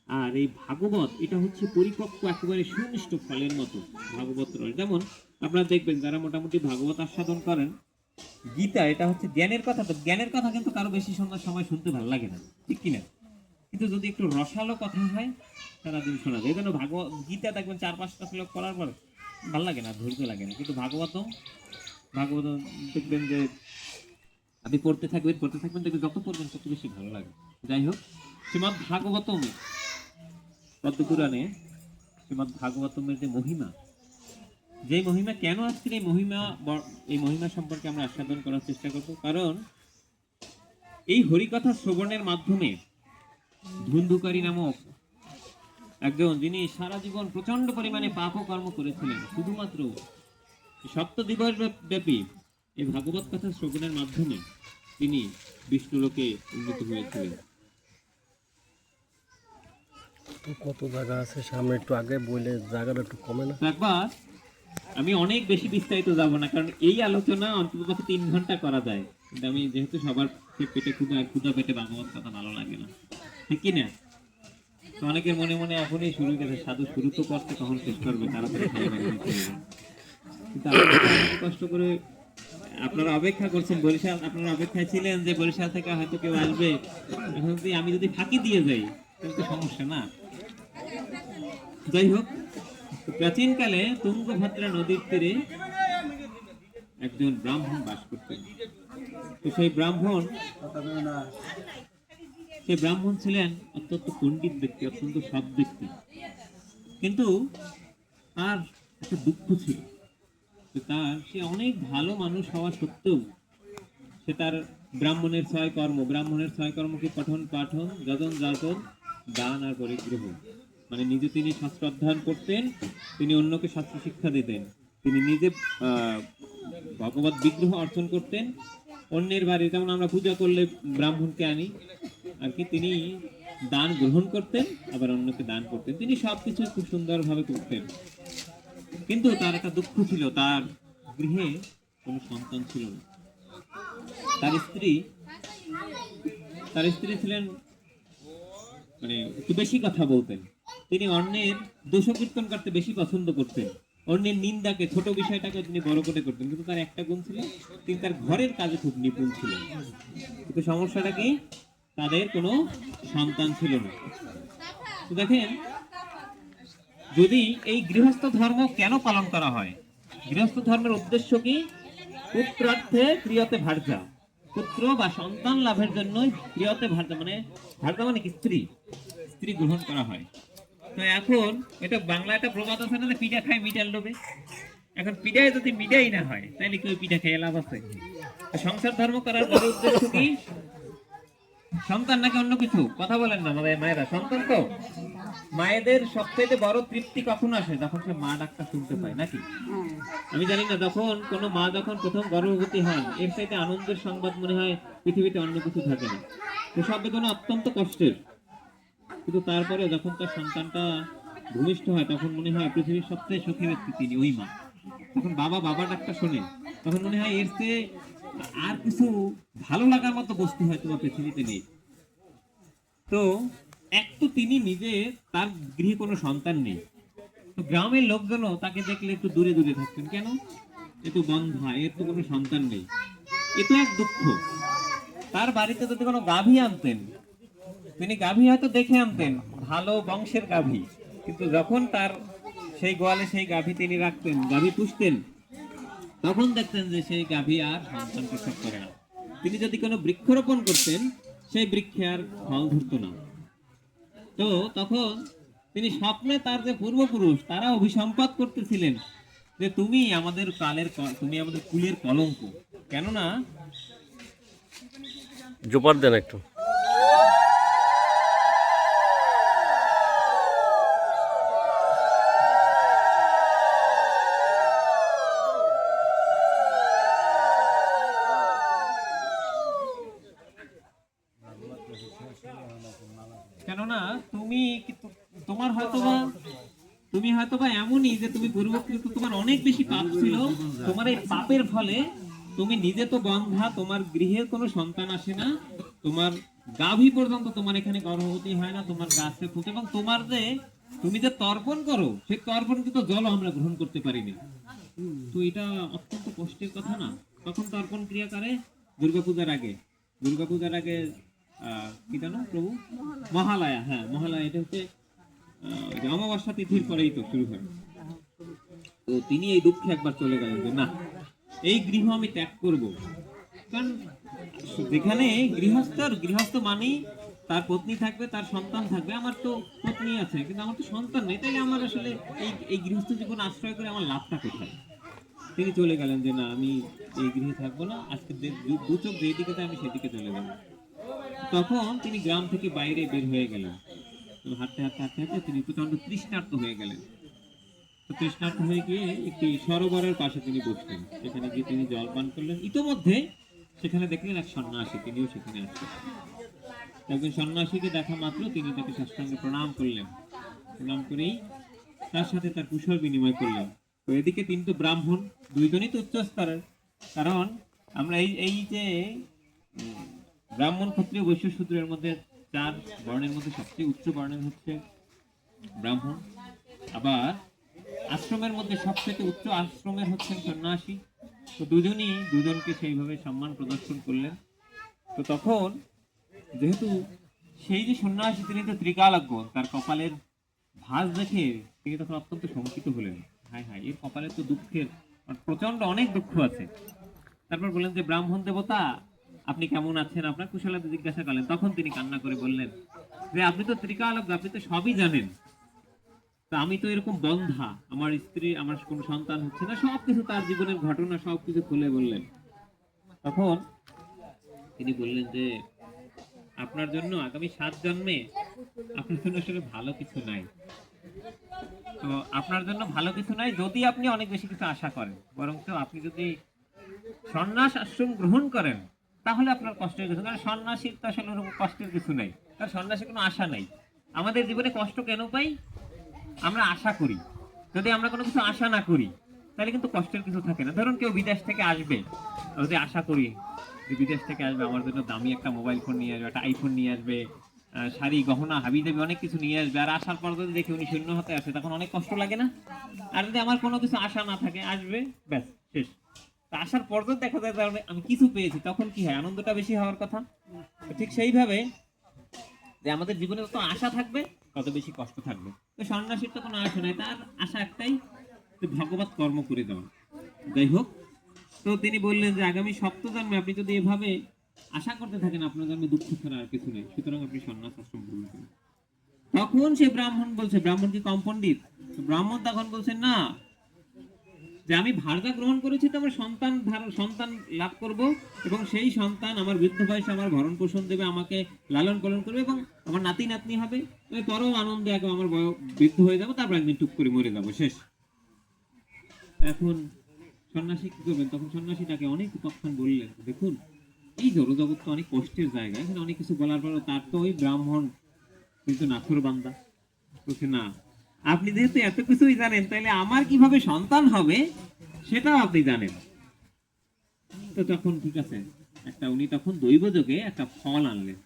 আর এই ভাগবত এটা হচ্ছে পরিপক্ক একেবারে সুনিষ্ঠ ফলের মতো ভাগবত রস। যেমন আপনারা দেখবেন যারা মোটামুটি ভাগবত আস্বাদন করেন, গীতা এটা হচ্ছে জ্ঞানের কথা, তো জ্ঞানের কথা কিন্তু কারো বেশি সময় শুনতে ভালো লাগে না, ঠিক কিনা? কিন্তু যদি একটু রসালো কথা হয় সারাদিন শোনা যায়। এই জন্য ভাগবত গীতা দেখবেন 4-5টা শ্লোক পড়ার পর ভালো লাগে না, ধৈর্য লাগে না। কিন্তু ভাগবতম দেখবেন যে আপনি পড়তে থাকবেন দেখবেন যত পড়বেন তত বেশি ভালো লাগে। যাই হোক, শ্রীমদ্ ভাগবতম পদ্মপুরাণে শ্রীমদ্ ভাগবতমের যে মহিমা, কেন আজকের এই মহিমা সম্পর্কে আমরা আস্বাদন করার চেষ্টা করব। কারণ এই হরিকথা শ্রবণের মাধ্যমে ধুন্ধুকারী নামক একজন, যিনি সারা জীবন প্রচন্ড পরিমাণে পাপ কর্ম করেছিলেন, শুধুমাত্র সপ্তদিবস ব্যাপী এই ভাগবত কথা শ্রবণের মাধ্যমে তিনি বিষ্ণুলোকে উন্নীত হয়েছিলেন। কত জায়গা আছে সামনে, একটু আগে বলে জায়গাটা একটু কমে না? একবার আমি অনেক বেশি বিস্তারিত যাব না, কারণ এই আলোচনা অন্তত 3 ঘন্টা করা যায়, কিন্তু আমি যেহেতু সবার পেটে ক্ষুধা পেটে ভাগবত কথা ভালো লাগে না, ঠিক কি না? তো অনেকের মনে মনে এখনই শুরু করে সাধু শুরু তো করতে, কখন শেষ করবে, তাড়াতাড়ি খেয়ে বাড়ি যেতে হবে। কিন্তু আপনারা অনেক কষ্ট করে আপনারা অপেক্ষা করছেন, বরিশাল আপনারা অপেক্ষায় ছিলেন যে বরিশাল থেকে হয়তো কেউ আসবে। এখন যদি আমি যদি ফাঁকি দিয়ে যাই তাহলে তো সমস্যা না। যাই হোক, প্রাচীনকালে তুঙ্গভদ্রা নদীর তীরে একজন ব্রাহ্মণ বাস করতেন। তো সেই ব্রাহ্মণ ছিলেন অত্যন্ত পণ্ডিত ব্যক্তি, অত্যন্ত সৎ ব্যক্তি। কিন্তু তার একটা দুঃখ ছিল, সে অনেক ভালো মানুষ হওয়া সত্ত্বেও সে তার ব্রাহ্মণের 6 কর্মকে পঠন পাঠন যজন যাজন দান আর পরিগ্রহ, মানে নিজে তিনি শাস্ত্র অধ্যয়ন করতেন, তিনি অন্যকে শাস্ত্র শিক্ষা দিতেন, তিনি নিজে ভগবত বিগ্রহ অর্চন করতেন। অন্যের বাড়ি যেমন আমরা পূজা করলে ব্রাহ্মণকে আনি আর কি, তিনি দান গ্রহণ করতেন, আবার অন্যকে দান করতেন। তিনি সবকিছু খুব সুন্দরভাবে করতেন। কিন্তু তার একটা দুঃখ ছিল, তার গৃহে কোনো সন্তান ছিল না। তার স্ত্রী ছিলেন মানে একটু বেশি কথা বলতেন। তিনি অন্যের দোষকীর্তন করতে বেশি পছন্দ করতেন, অন্যের নিন্দাকে, ছোট বিষয়টাকে তিনি বড় করে করতেন। কিন্তু তার একটা গুণ ছিল, তিনি তার ঘরের কাজে খুব নিপুণ ছিলেন। কিন্তু সমস্যাটা কি, তাদের কোনো সন্তান ছিল না। তো দেখেন, যদি এই গৃহস্থ ধর্ম কেন পালন করা হয়, গৃহস্থ ধর্মের উদ্দেশ্য কি? পুত্রার্থে ক্রিয়তে ভার্যা, পুত্র বা সন্তান লাভের জন্য ক্রিয়তে ভার্যা, মানে ভার্যা মানে কি, স্ত্রী গ্রহণ করা হয়। তো এখন এটা বাংলা একটা প্রবাদ আছে না, পিঠা খায় মিটার লোভে। এখন পিঠায় যদি মিটাই না হয় তাহলে কেউ পিঠা খেয়ে লাভ আছে? সংসার ধর্ম করার বড় উদ্দেশ্য কি? সন্তান নাকি অন্য কিছু? কথা বলেন না আমাদের মায়েরা। সন্তান তো মায়েদের সবচেয়ে বড় তৃপ্তি কখন আসে? যখন সে মা ডাকটা শুনতে পায়, নাকি? আমি জানি না, যখন কোনো মা যখন প্রথম গর্ভবতী হন, এর চাইতে আনন্দের সংবাদ মনে হয় পৃথিবীতে অন্য কিছু থাকে না। তো সব বেদনা অত্যন্ত কষ্টের, কিন্তু তারপরে যখন তার সন্তানটা ভূমিষ্ঠ হয় তখন মনে হয় পৃথিবীর সবচেয়ে সুখী ব্যক্তি তিনি, ওই মা। তখন বাবা ডাকটা শোনে, তখন মনে হয় এর চেয়ে আর কিছু ভালো লাগার মতো বস্তু হয়তো পৃথিবীতে নেই। তো এক তো তিনি নিজে, তার গৃহে কোনো সন্তান নেই, তো গ্রামের লোকজনও তাকে দেখলে একটু দূরে দূরে থাকতেন। কেন? এ তো বন্ধা, এর তো কোনো সন্তান নেই, এ তো এক দুঃখ। তার বাড়িতে যদি কোনো গাভী আনতেন, তিনি গাভী হয়তো দেখে আনতেন, ভালো বংশের গাভী, কিন্তু যখন তার সেই গোয়ালে সেই গাভী তিনি রাখতেন, গাভী পুষতেন, তখন দেখতেন যে সেই গাভী আর সন্তান প্রসব করে না। তিনি যদি কোনো বৃক্ষরোপণ করতেন, সেই বৃক্ষে আর ফল ধরতো না। তো তখন তিনি স্বপ্নে তার যে পূর্বপুরুষ তারা অভিসম্পাত করতেছিলেন যে তুমি আমাদের তুমি আমাদের কুলের কলঙ্ক। কেননা জোপার দেন একটু। তুমি হয়তোবা এমনই যে তুমি পূর্বকৃত তোমার অনেক বেশি পাপ ছিল, তোমার এই পাপের ফলে তুমি নিজে তো বন্ধা, তোমার গৃহে কোনো সন্তান আসে না, তোমার গাভী পর্যন্ত তোমার এখানে গর্ভবতী হয় না, তোমার গাছে ফুটে, এবং তোমার যে তুমি যে তর্পণ করো সেই তর্পণ কিন্তু জলও আমরা গ্রহণ করতে পারিনি। তো এটা অত্যন্ত কষ্টের কথা না? তখন তর্পণ ক্রিয়া করে দুর্গাপূজার আগে। দুর্গাপূজার আগে কি জানো প্রভু? মহালয়া। হ্যাঁ, মহালয়া। এটা হচ্ছে যে অমাবস্যা তিথির পরেই তো শুরু হয়। তো তিনি এই দুঃখে একবার চলে গেলেন যে না, এই গৃহ আমি ত্যাগ করব। কারণ যেখানে গৃহস্থ মানেই তার পত্নী থাকবে, তার সন্তান থাকবে। আমার তো পত্নী আছে কিন্তু আমার তো সন্তান নেই, তাইলে আমার আসলে এই গৃহস্থ জীবন আশ্রয় করে আমার লাভটা কোথায়? তিনি চলে গেলেন যে না, আমি এই গৃহে থাকবো না, আজকে দু চোখ যেদিকে আমি সেদিকে চলে যাবো। তখন তিনি গ্রাম থেকে বাইরে বের হয়ে গেলেন। তো হাঁটতে হাঁটতে হাঁটতে হাঁটতে তিনি প্রচন্ড তৃষ্ণার্ত হয়ে গেলেন। তো তৃষ্ণার্ত হয়ে গিয়ে একটি সরোবরের পাশে তিনি বসলেন। সেখানে গিয়ে তিনি জল পান করলেন। ইতোমধ্যে সেখানে দেখলেন এক সন্ন্যাসী, তিনিও সেখানে আসলেন। একজন সন্ন্যাসীকে দেখা মাত্র তিনি তাকে সাষ্টাঙ্গে প্রণাম করলেন। প্রণাম করেই তার সাথে তার কুশল বিনিময় করলেন। তো এদিকে তিনি তো ব্রাহ্মণ, দুইজনই তো উচ্চ স্তরের। কারণ আমরা এই যে ব্রাহ্মণ, ক্ষত্রিয়, বৈশ্য, শূদ্রের মধ্যে 4 বর্ণের মধ্যে সবচেয়ে উচ্চ বর্ণের হচ্ছে ব্রাহ্মণ। আবার আশ্রমের মধ্যে সবচেয়ে উচ্চ আশ্রমের হচ্ছেন সন্ন্যাসী। তো দুজনই দুজনকে সেইভাবে সম্মান প্রদর্শন করলেন। তো তখন যেহেতু সেই যে সন্ন্যাসী তিনি তো ত্রিকালজ্ঞ, তার কপালের ভাঁজ দেখে তিনি তখন অত্যন্ত শঙ্কিত হলেন। হায় হায়, এর কপালে তো দুঃখের প্রচন্ড অনেক দুঃখ আছে। তারপর বললেন যে ব্রাহ্মণ দেবতা, আপনি কেমন আছেন? আপনার কুশলাদি জিজ্ঞাসা করলেন। তখন তিনি কান্না করে বললেন যে আপনি তো ত্রিকালজ্ঞ, আপনি তো সবই জানেন, তা আমি তো এরকম বন্ধা, আমার স্ত্রী, আমার কোনো সন্তান হচ্ছে না। সবকিছু তার জীবনের ঘটনা সবকিছু খুলে বললেন। তখন তিনি বললেন যে আপনার জন্য আগামী 7 জন্মে আপনার জন্য আসলে ভালো কিছু নাই। তো আপনার জন্য ভালো কিছু নাই যদি আপনি অনেক বেশি কিছু আশা করেন, বরং তো আপনি যদি সন্ন্যাস আশ্রম গ্রহণ করেন তাহলে আপনার কষ্টের কিছু, কারণ সন্ন্যাসীর তো আসলে ওরকম কষ্টের কিছু নাই, কারণ সন্ন্যাসীর কোনো আশা নাই। আমাদের জীবনে কষ্ট কেন পাই? আমরা আশা করি। যদি আমরা কোনো কিছু আশা না করি তাহলে কিন্তু কষ্টের কিছু থাকে না। ধরুন কেউ বিদেশ থেকে আসবে, যদি আশা করি যে বিদেশ থেকে আসবে, আমার জন্য দামি একটা মোবাইল ফোন নিয়ে আসবে, একটা আইফোন নিয়ে আসবে, শাড়ি গহনা হাবি দেবে, অনেক কিছু নিয়ে আসবে, আর আসার পর যদি দেখি উনি শূন্য হাতে আসে, তখন অনেক কষ্ট লাগে না? আর যদি আমার কোনো কিছু আশা না থাকে, আসবে ব্যাস শেষ। তা আসার পর যদি দেখা যায় আমি কিছু পেয়েছি, তখন কি হয়? আনন্দটা বেশি হওয়ার কথা। ঠিক সেইভাবে যে আমাদের জীবনে যত আশা থাকবে তত বেশি কষ্ট থাকবে। তো সন্ন্যাসীর তো কোনো আশা নাই, তার আশা একটাই, যে ভগবত কর্ম করে দেওয়া। যাই হোক, তো তিনি বললেন যে আগামী 7 জন্মে আপনি যদি এভাবে আশা করতে থাকেন, আপনার জন্মে দুঃখ ছাড়া আর কিছু নেই, সুতরাং আপনি সন্ন্যাস আশ্রম গ্রহণ করুন। তখন সে ব্রাহ্মণ বলছে, ব্রাহ্মণ কি কম পণ্ডিত? ব্রাহ্মণ তখন বলছেন না, যে আমি ভার্গা গ্রহণ করেছি তো আমার সন্তান লাভ করব, এবং সেই সন্তান আমার বৃদ্ধ বয়সে আমার ভরণ পোষণ দেবে, আমাকে লালন পালন করবে, এবং আমার নাতি নাতনি হবে। আমি পরম আনন্দে আগে আমার বৃদ্ধ হয়ে যাবো, তারপর একদিন টুক করে মরে যাবো, শেষ। এখন সন্ন্যাসী কি করবেন? তখন সন্ন্যাসী তাকে অনেক উপাখ্যান বললেন। দেখুন, এই জড়জগৎ তো অনেক কষ্টের জায়গা, এখানে অনেক কিছু বলার পরও তার তো ওই ব্রাহ্মণ কিন্তু নাথুর বান্দা। বলছে না, আপনি যেহেতু এত কিছুই জানেন, তাহলে আমার কিভাবে সন্তান হবে সেটাও আপনি জানেন। তো তখন ঠিক আছে, উনি তখন দৈবযোগে একটা ফল আনলেন।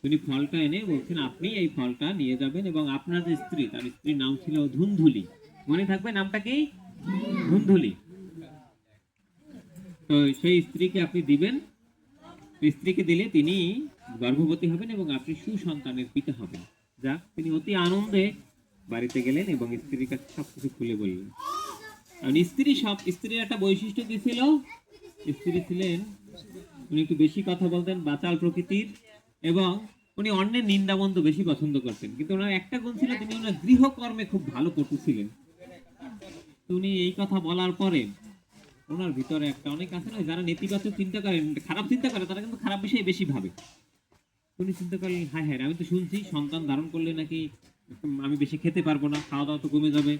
উনি ফলটা এনে বলছেন আপনি এই ফলটা নিয়ে যাবেন, এবং আপনার যে স্ত্রী, তার স্ত্রীর নাম ছিল ধুন্ধুলি, মনে থাকবে নামটা কি? ধুন্ধুলি। তো সেই স্ত্রীকে আপনি দিবেন। স্ত্রীকে দিলে তিনি গর্ভবতী হবেন এবং আপনি সুসন্তানের পিতা হবেন। যাক, তিনি অতি আনন্দে বাড়িতে গেলেন এবং স্ত্রীর কাছে সবকিছু খুলে বললেন। কারণ স্ত্রীর একটা বৈশিষ্ট্য কি ছিল? স্ত্রী ছিলেন, উনি একটু বেশি কথা বলতেন, বাচাল প্রকৃতির, এবং উনি অন্যের নিন্দামন্দ বেশি পছন্দ করতেন। কিন্তু ওনার একটা গুণ ছিল, তিনি ওনার গৃহকর্মে খুব ভালো পটু ছিলেন। তো উনি এই কথা বলার পরে ওনার ভিতরে একটা, অনেক আছে না যারা নেতিবাচক চিন্তা করে, খারাপ চিন্তা করে, তারা কিন্তু খারাপ বিষয়ে বেশি ভাবে। উনি চিন্তা করলেন, হ্যাঁ হ্যাঁ, আমি তো শুনছি সন্তান ধারণ করলে নাকি আমি বেশি খেতে পারবো না, খাওয়া দাওয়া তো কমে যাবে,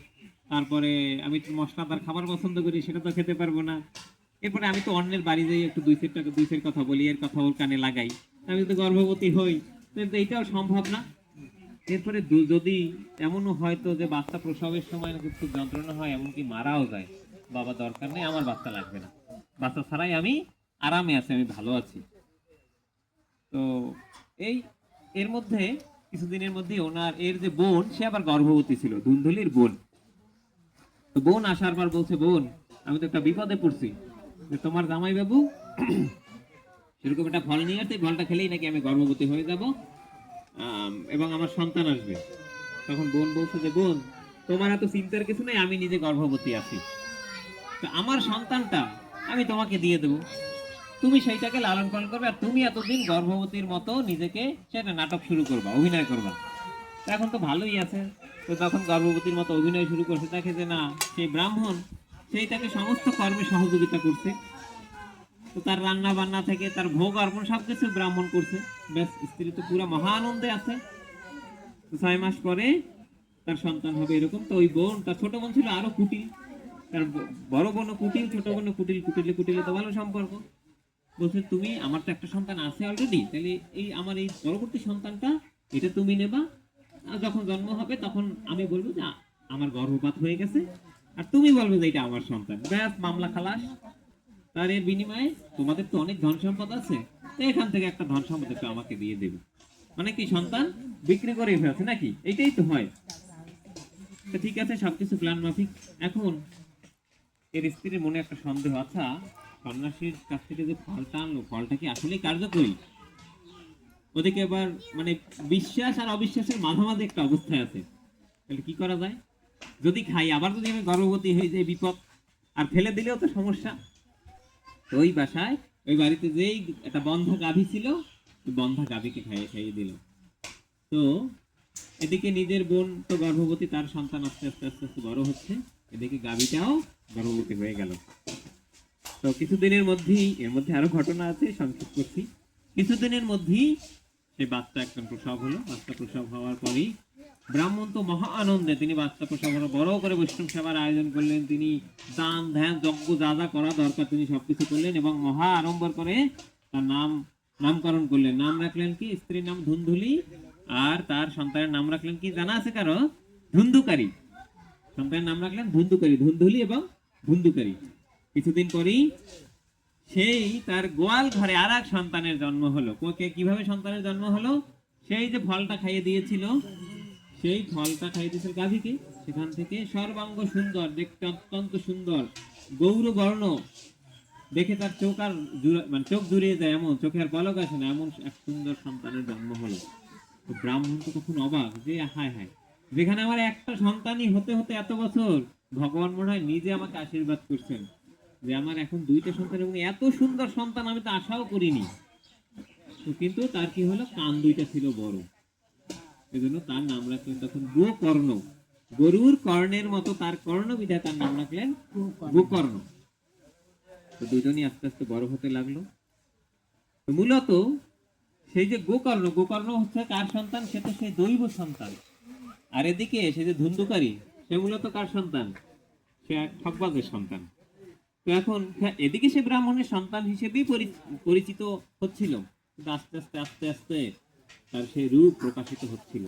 তারপরে আমি একটু মশলাদার খাবার পছন্দ করি, সেটা তো খেতে পারবো না, এরপরে আমি তো অন্যের বাড়ি যাই একটু দুই সের কথা বলি, এর কথা ওর কানে লাগাই, আমি তো গর্ভবতী হই, কিন্তু এইটাও সম্ভব না। এরপরে যদি এমনও হয়তো যে বাচ্চা প্রসবের সময় নাকি খুব যন্ত্রণা হয়, এমনকি মারাও যায়, বাবা দরকার নেই, আমার বাচ্চা লাগবে না, বাচ্চা ছাড়াই আমি আরামে আছি, আমি ভালো আছি। তো এই এর মধ্যে কিছুদিনের মধ্যে ওনার এর যে বোন, সে আবার গর্ভবতী ছিল, ধুন্ধুলির বোন। তো বোন আসার পর বলছে, বোন আমি তো একটা বিপদে পড়ছি, যে তোমার জামাই বাবু সেরকম একটা ফল নিয়ে আসছে, ফলটা খেলেই নাকি আমি গর্ভবতী হয়ে যাব এবং আমার সন্তান আসবে। তখন বোন বলছে যে, বোন তোমার এত চিন্তার কিছু নেই, আমি নিজে গর্ভবতী আছি, তো আমার সন্তানটা আমি তোমাকে দিয়ে দেবো, তুমি সেইটাকে লালন পালন করবে, আর তুমি এতদিন গর্ভবতীর মতো নিজেকে সেটা নাটক শুরু করবা, অভিনয় করবা। তো এখন তো ভালোই আছে। তো তখন গর্ভবতীর মতো অভিনয় শুরু করছে, দেখে যে না, সেই ব্রাহ্মণ সেই তাকে সমস্ত কর্মে সহযোগিতা করছে। তো তার রান্না বান্না থেকে তার ভোগ অর্পণ সবকিছু ব্রাহ্মণ করছে। ব্যাস, স্ত্রী তো পুরো মহা আনন্দে আছে। তো 6 মাস পরে তার সন্তান হবে এরকম। তো ওই বোন, তার ছোট বোন ছিল আরো কুটিল, তার বড় বোনও কুটিল, ছোট বোনও কুটিল, কুটিলে কুটিলে তো ভালো সম্পর্ক। বলছে, তুমি, আমার তো একটা সন্তান আছে অলরেডি, তাহলে এই আমার এই পরবর্তী সন্তানটা এটা তুমি নেবা, আর যখন জন্ম হবে তখন আমি বলবো যে আমার গর্ভপাত হয়ে গেছে, আর তুমি বলবে যে এটা আমার সন্তান। ব্যাস, মামলা খালাস। তার এর বিনিময়ে তোমাদের তো অনেক ধন সম্পদ আছে, তো এখান থেকে একটা ধন সম্পদ একটু আমাকে দিয়ে দেবে। মানে কি, সন্তান বিক্রি করে ফেলছে নাকি, এইটাই তো হয়। তো ঠিক আছে, সবকিছু প্ল্যান মাফিক। এখন এর স্ত্রীর মনে একটা সন্দেহ, আচ্ছা সন্ন্যাসীর কাছ থেকে যে ফলটা আনলো, ফলটা কি আসলে কার্যকরী? ওদিকে আবার মানে বিশ্বাস আর অবিশ্বাসের মাঝামাঝি একটা অবস্থায় আছে। তাহলে কি করা যায়? যদি খাই, আবার যদি আমি গর্ভবতী হয়ে যাই, বিপদ, আর ফেলে দিলেও তো সমস্যা। তো ওই বাসায়, ওই বাড়িতে যেই একটা বন্ধা গাভী ছিল, ওই বন্ধা গাভীকে খাইয়ে খাইয়ে দিল। তো এদিকে নিজের বোন তো গর্ভবতী, তার সন্তান আস্তে আস্তে আস্তে আস্তে বড় হচ্ছে, এদিকে গাভীটাও গর্ভবতী হয়ে গেল। তো কিছুদিনের মধ্যেই, এর মধ্যে আরো ঘটনা আছে, সংক্ষেপ করছি। কিছুদিনের মধ্যেই সেই বাচ্চা একজন প্রসব হলো। বাচ্চা প্রসব হওয়ার পরেই ব্রাহ্মণ তো মহা আনন্দে, তিনি বাচ্চা প্রসব হলো, বড় করে বৈষ্ণব সেবার আয়োজন করলেন। তিনি দান ধ্যান যজ্ঞ যা যা করা দরকার তিনি সবকিছু করলেন, এবং মহা আড়ম্বর করে তার নামকরণ করলেন। নাম রাখলেন কি? স্ত্রীর নাম ধুন্ধুলি, আর তার সন্তানের নাম রাখলেন কি জানা আছে কারো? ধুন্ধুকারী। সন্তানের নাম রাখলেন ধুন্ধুকারী, ধুন্ধুলি এবং ধুন্ধুকারী। কিছুদিন পরেই সেই তার গোয়াল ঘরে আর এক সন্তানের জন্ম হলো। কিভাবে সন্তানের জন্ম হলো? সেই যে ফলটা খাইয়ে দিয়েছিল, সেই ফলটা খাইয়ে দিয়েছিল গাভীকে, সেখান থেকে সর্বাঙ্গ সুন্দর, দেখতে অত্যন্ত সুন্দর, গৌরবর্ণ, দেখে তার চোখ আর মানে চোখ জুড়িয়ে যায়, এমন চোখে আর পলক আসে না, এমন এক সুন্দর সন্তানের জন্ম হলো। তো ব্রাহ্মণ তো তখন অবাক, যে হায় হায়, যেখানে আমার একটা সন্তানই হতে হতে এত বছর, ভগবান মনে হয় নিজে আমাকে আশীর্বাদ করছেন যে আমার এখন 2টা সন্তান, এবং এত সুন্দর সন্তান আমি তো আশাও করিনি। তো কিন্তু তার কি হলো, কান 2টা ছিল বড়, এজন্য তার নাম রাখলেন তখন গোকর্ণ। গরুর কর্ণের মতো তার কর্ণ বিধায় তার নাম রাখলেন গোকর্ণ। তো দুজনই আস্তে আস্তে বড় হতে লাগলো। তো মূলত সেই যে গোকর্ণ, গোকর্ণ হচ্ছে কার সন্তান? সে তো সেই দৈব সন্তান। আর এদিকে সে যে ধুন্ধুকারী, সে মূলত কার সন্তান? সে এক ঠকবাজের সন্তান। তো এখন এদিকে সে ব্রাহ্মণের সন্তান হিসেবেই পরিচিত হচ্ছিল, কিন্তু আস্তে আস্তে আস্তে আস্তে তার সেই রূপ প্রকাশিত হচ্ছিল।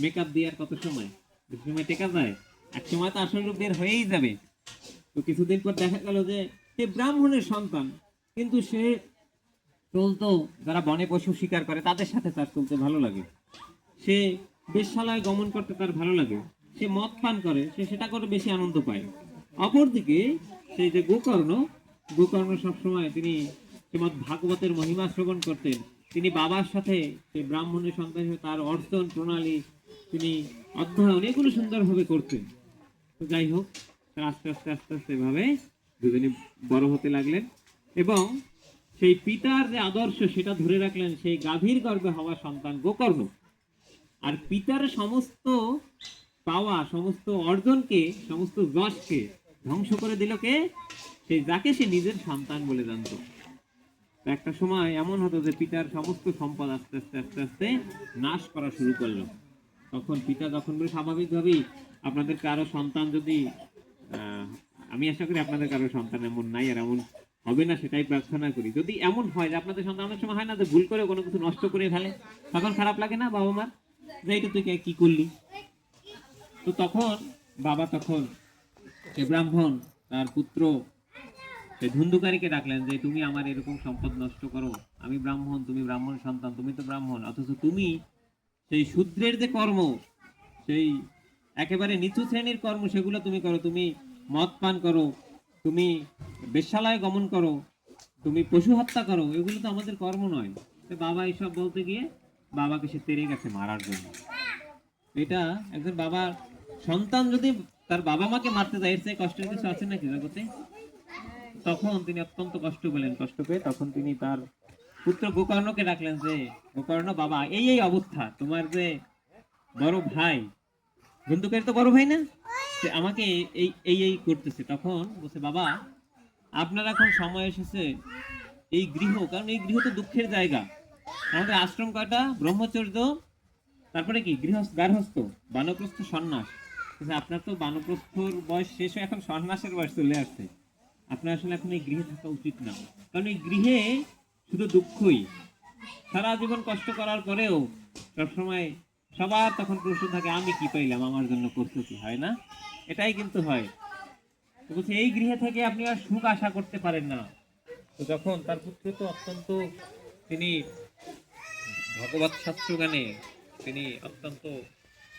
মেকআপ দিয়ে আর কত সময়, বেশি সময় টেকা যায়? এক সময় তো আসল রূপ বের হয়েই যাবে। তো কিছুদিন পর দেখা গেল যে সে ব্রাহ্মণের সন্তান, কিন্তু সে চলতো, যারা বনে পশু শিকার করে তাদের সাথে তার চলতে ভালো লাগে, সে বেশ্যালয় গমন করতে তার ভালো লাগে, সে মদ পান করে, সে সেটা করে বেশি আনন্দ পায়। অপরদিকে সেই যে গোকর্ণ, গোকর্ণ সবসময় তিনি শ্রীমৎ ভাগবতের মহিমা শ্রবণ করতেন। তিনি বাবার সাথে, সেই ব্রাহ্মণের সন্তান হিসেবে তার অর্জন প্রণালী, তিনি অধ্যয়ন, এগুলো সুন্দরভাবে করতেন। তো যাই হোক, আস্তে আস্তে আস্তে আস্তে এভাবে দুজনে বড় হতে লাগলেন, এবং সেই পিতার যে আদর্শ সেটা ধরে রাখলেন সেই গাভীর গর্ভে হওয়া সন্তান গোকর্ণ। আর পিতার সমস্ত পাওয়া, সমস্ত অর্জনকে, সমস্ত যশকে ধ্বংস করে দিল কে? সেই যাকে সে নিজের সন্তান বলে জানতো। একটা সময় এমন হতো যে পিতার সমস্ত সম্পদ আস্তে আস্তে আস্তে আস্তে নাশ করা শুরু করলো। তখন পিতা যখন বলে, স্বাভাবিকভাবেই আপনাদের কারো সন্তান যদি আমি আশা করি আপনাদের কারো সন্তান এমন নাই, আর এমন হবে না সেটাই প্রার্থনা করি। যদি এমন হয় যে আপনাদের সন্তান, অনেক সময় হয় না যে ভুল করে কোনো কিছু নষ্ট করে ফেলে, তখন খারাপ লাগে না বাবা মার? যে এটা তুই কি করলি। তো তখন বাবা তখন সে ব্রাহ্মণ তার পুত্র সেই ধুন্ধুকারীকে ডাকলেন যে তুমি আমার এরকম সম্পদ নষ্ট করো, আমি ব্রাহ্মণ, তুমি ব্রাহ্মণ সন্তান, তুমি তো ব্রাহ্মণ, অথচ তুমি সেই শূদ্রের যে কর্ম, সেই একেবারে নিচু শ্রেণীর কর্ম সেগুলো তুমি করো, তুমি মদ পান করো, তুমি বেশ্যালয়ে গমন করো, তুমি পশু হত্যা করো, এগুলো তো আমাদের কর্ম নয়। তো বাবা এইসব বলতে গিয়ে বাবাকে সে তেড়ে গেছে মারার জন্য। এটা একজন বাবার সন্তান যদি তার বাবা মাকে মারতে যায় এর চেয়ে কষ্টের কিছু আছে নাকি জগতে। তখন তিনি অত্যন্ত কষ্ট পেলেন, কষ্ট পেয়ে তখন তিনি তার পুত্র গোকর্ণকে ডাকলেন যে গোকর্ণ বাবা এই এই অবস্থা, তোমার যে বড় ভাই বন্দুকের তো বড় ভাই না, সে আমাকে এই এই এই করতেছে। তখন বলছে বাবা আপনার এখন সময় এসেছে এই গৃহ, কারণ এই গৃহ তো দুঃখের জায়গা, আমাদের আশ্রম কয়টা, ব্রহ্মচর্য, তারপরে কি গৃহস্থ, গার্হস্থ, বানপ্রস্থ, সন্ন্যাস। কিন্তু আপনার তো বানপ্রস্থর বয়স শেষ হয়ে এখন সন্ন্যাসের বয়স চলে আসছে, আপনার আসলে এখন এই গৃহে থাকা উচিত না, কারণ এই গৃহে শুধু দুঃখই, সারা জীবন কষ্ট করার পরেও সবসময় সবার তখন প্রশ্ন থাকে আমি কি পাইলাম, আমার জন্য করতে কি হয় না, এটাই কিন্তু হয়। তো বলছে এই গৃহে থেকে আপনি আর সুখ আশা করতে পারেন না। তো যখন তার পুত্র তো অত্যন্ত, তিনি ভগবত শাস্ত্র জ্ঞানে তিনি অত্যন্ত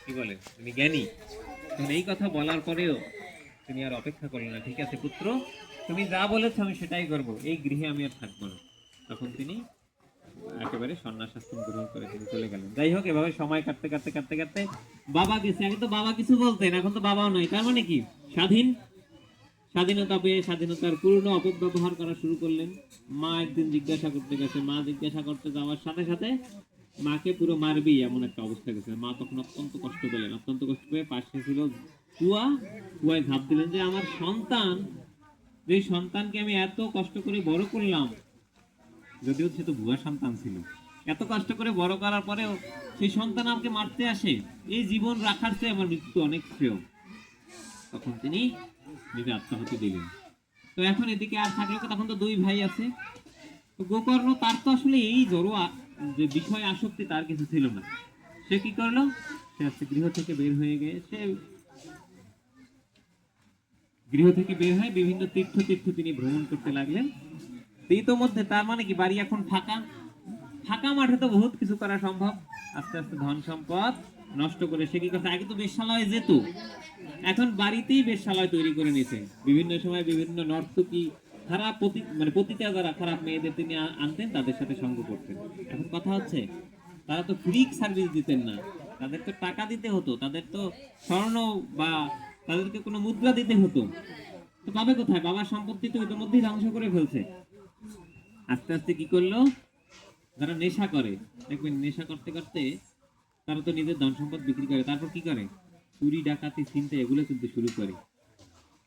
কি বলে তিনি জ্ঞানী, তখন এই কথা বলার পরেও তিনি আর অপেক্ষা করলেন না, ঠিক আছে পুত্র তুমি যা বলেছো আমি সেটাই করবো, এই গৃহে আমি আর থাকবো না। তখন তিনি একেবারে সন্ন্যাস আশ্রম গ্রহণ করে তিনি চলে গেলেন। যাই হোক, এভাবে সময় কাটতে কাটতে কাটতে কাটতে বাবা গেছে, আগে তো বাবা কিছু বলতেন, এখন তো বাবাও নয়, তার মানে কি স্বাধীন, স্বাধীনতা পেয়ে স্বাধীনতার পূর্ণ অপব্যবহার করা শুরু করলেন। মা একদিন জিজ্ঞাসা করতে গেছে, মা জিজ্ঞাসা করতে যাওয়ার সাথে সাথে মাকে পুরো মারবি এমন একটা অবস্থা গেছে। মা তখন অত্যন্ত কষ্ট পেলেন, অত্যন্ত কষ্ট পেয়ে পাশে ছিল কুয়া, কুয়ায় ঝাঁপ দিলেন যে আমার সন্তান, যে সন্তানকে আমি এত কষ্ট করে বড় করলাম, যদিও সে তো ভুয়া সন্তান ছিল, এত কষ্ট করে বড় করার পরেও সেই সন্তান আমাকে মারতে আসে, এই জীবন রাখার চেয়ে আমার মৃত্যু অনেক শ্রেয়। তখন তিনি নিজে আত্মহত্যা দিলেন। তো এখন এদিকে আর থাকলো, তখন তো দুই ভাই আছে। তো গোকর্ণ তার তো আসলে এই জড়ো যে বিষয় আসক্তি তার কিছু ছিল না, সে কি করলো, সে আজকে গৃহ থেকে বের হয়ে গিয়ে সে গৃহ থেকে বের হয়ে বিভিন্ন তীর্থ তীর্থ তিনি ভ্রমণ করতে লাগলেন। ইতোমধ্যে তার মানে কি বাড়ি এখন ফাঁকা, ফাঁকা মাঠে তো বহুত কিছু করা সম্ভব। আস্তে আস্তে ধন সম্পদ নষ্ট করে সে কি করছে, আগে তো বেশ্যালয়ে যেত, এখন বাড়িতেই বেশ্যালয় তৈরি করে নিয়েছে। বিভিন্ন সময় বিভিন্ন নর্তকী, খারাপ মানে পতিতা যারা খারাপ মেয়েদের তিনি আনতেন, তাদের সাথে সঙ্গ করতেন। এখন কথা হচ্ছে তারা তো ফ্রি সার্ভিস দিতেন না, তাদের তো টাকা দিতে হতো, তাদের তো স্বর্ণ বা তাদেরকে কোনো মুদ্রা দিতে হতো। তো পাবে কোথায়, বাবার সম্পত্তি তো ইতিমধ্যেই ধ্বংস করে ফেলছে। আস্তে আস্তে কি করলো, যারা নেশা করে দেখবেন, নেশা করতে করতে তারা তো নিজের ধন সম্পদ বিক্রি করে, তারপর কি করে চুরি ডাকাতি ছিনতে এগুলো কিন্তু শুরু করে।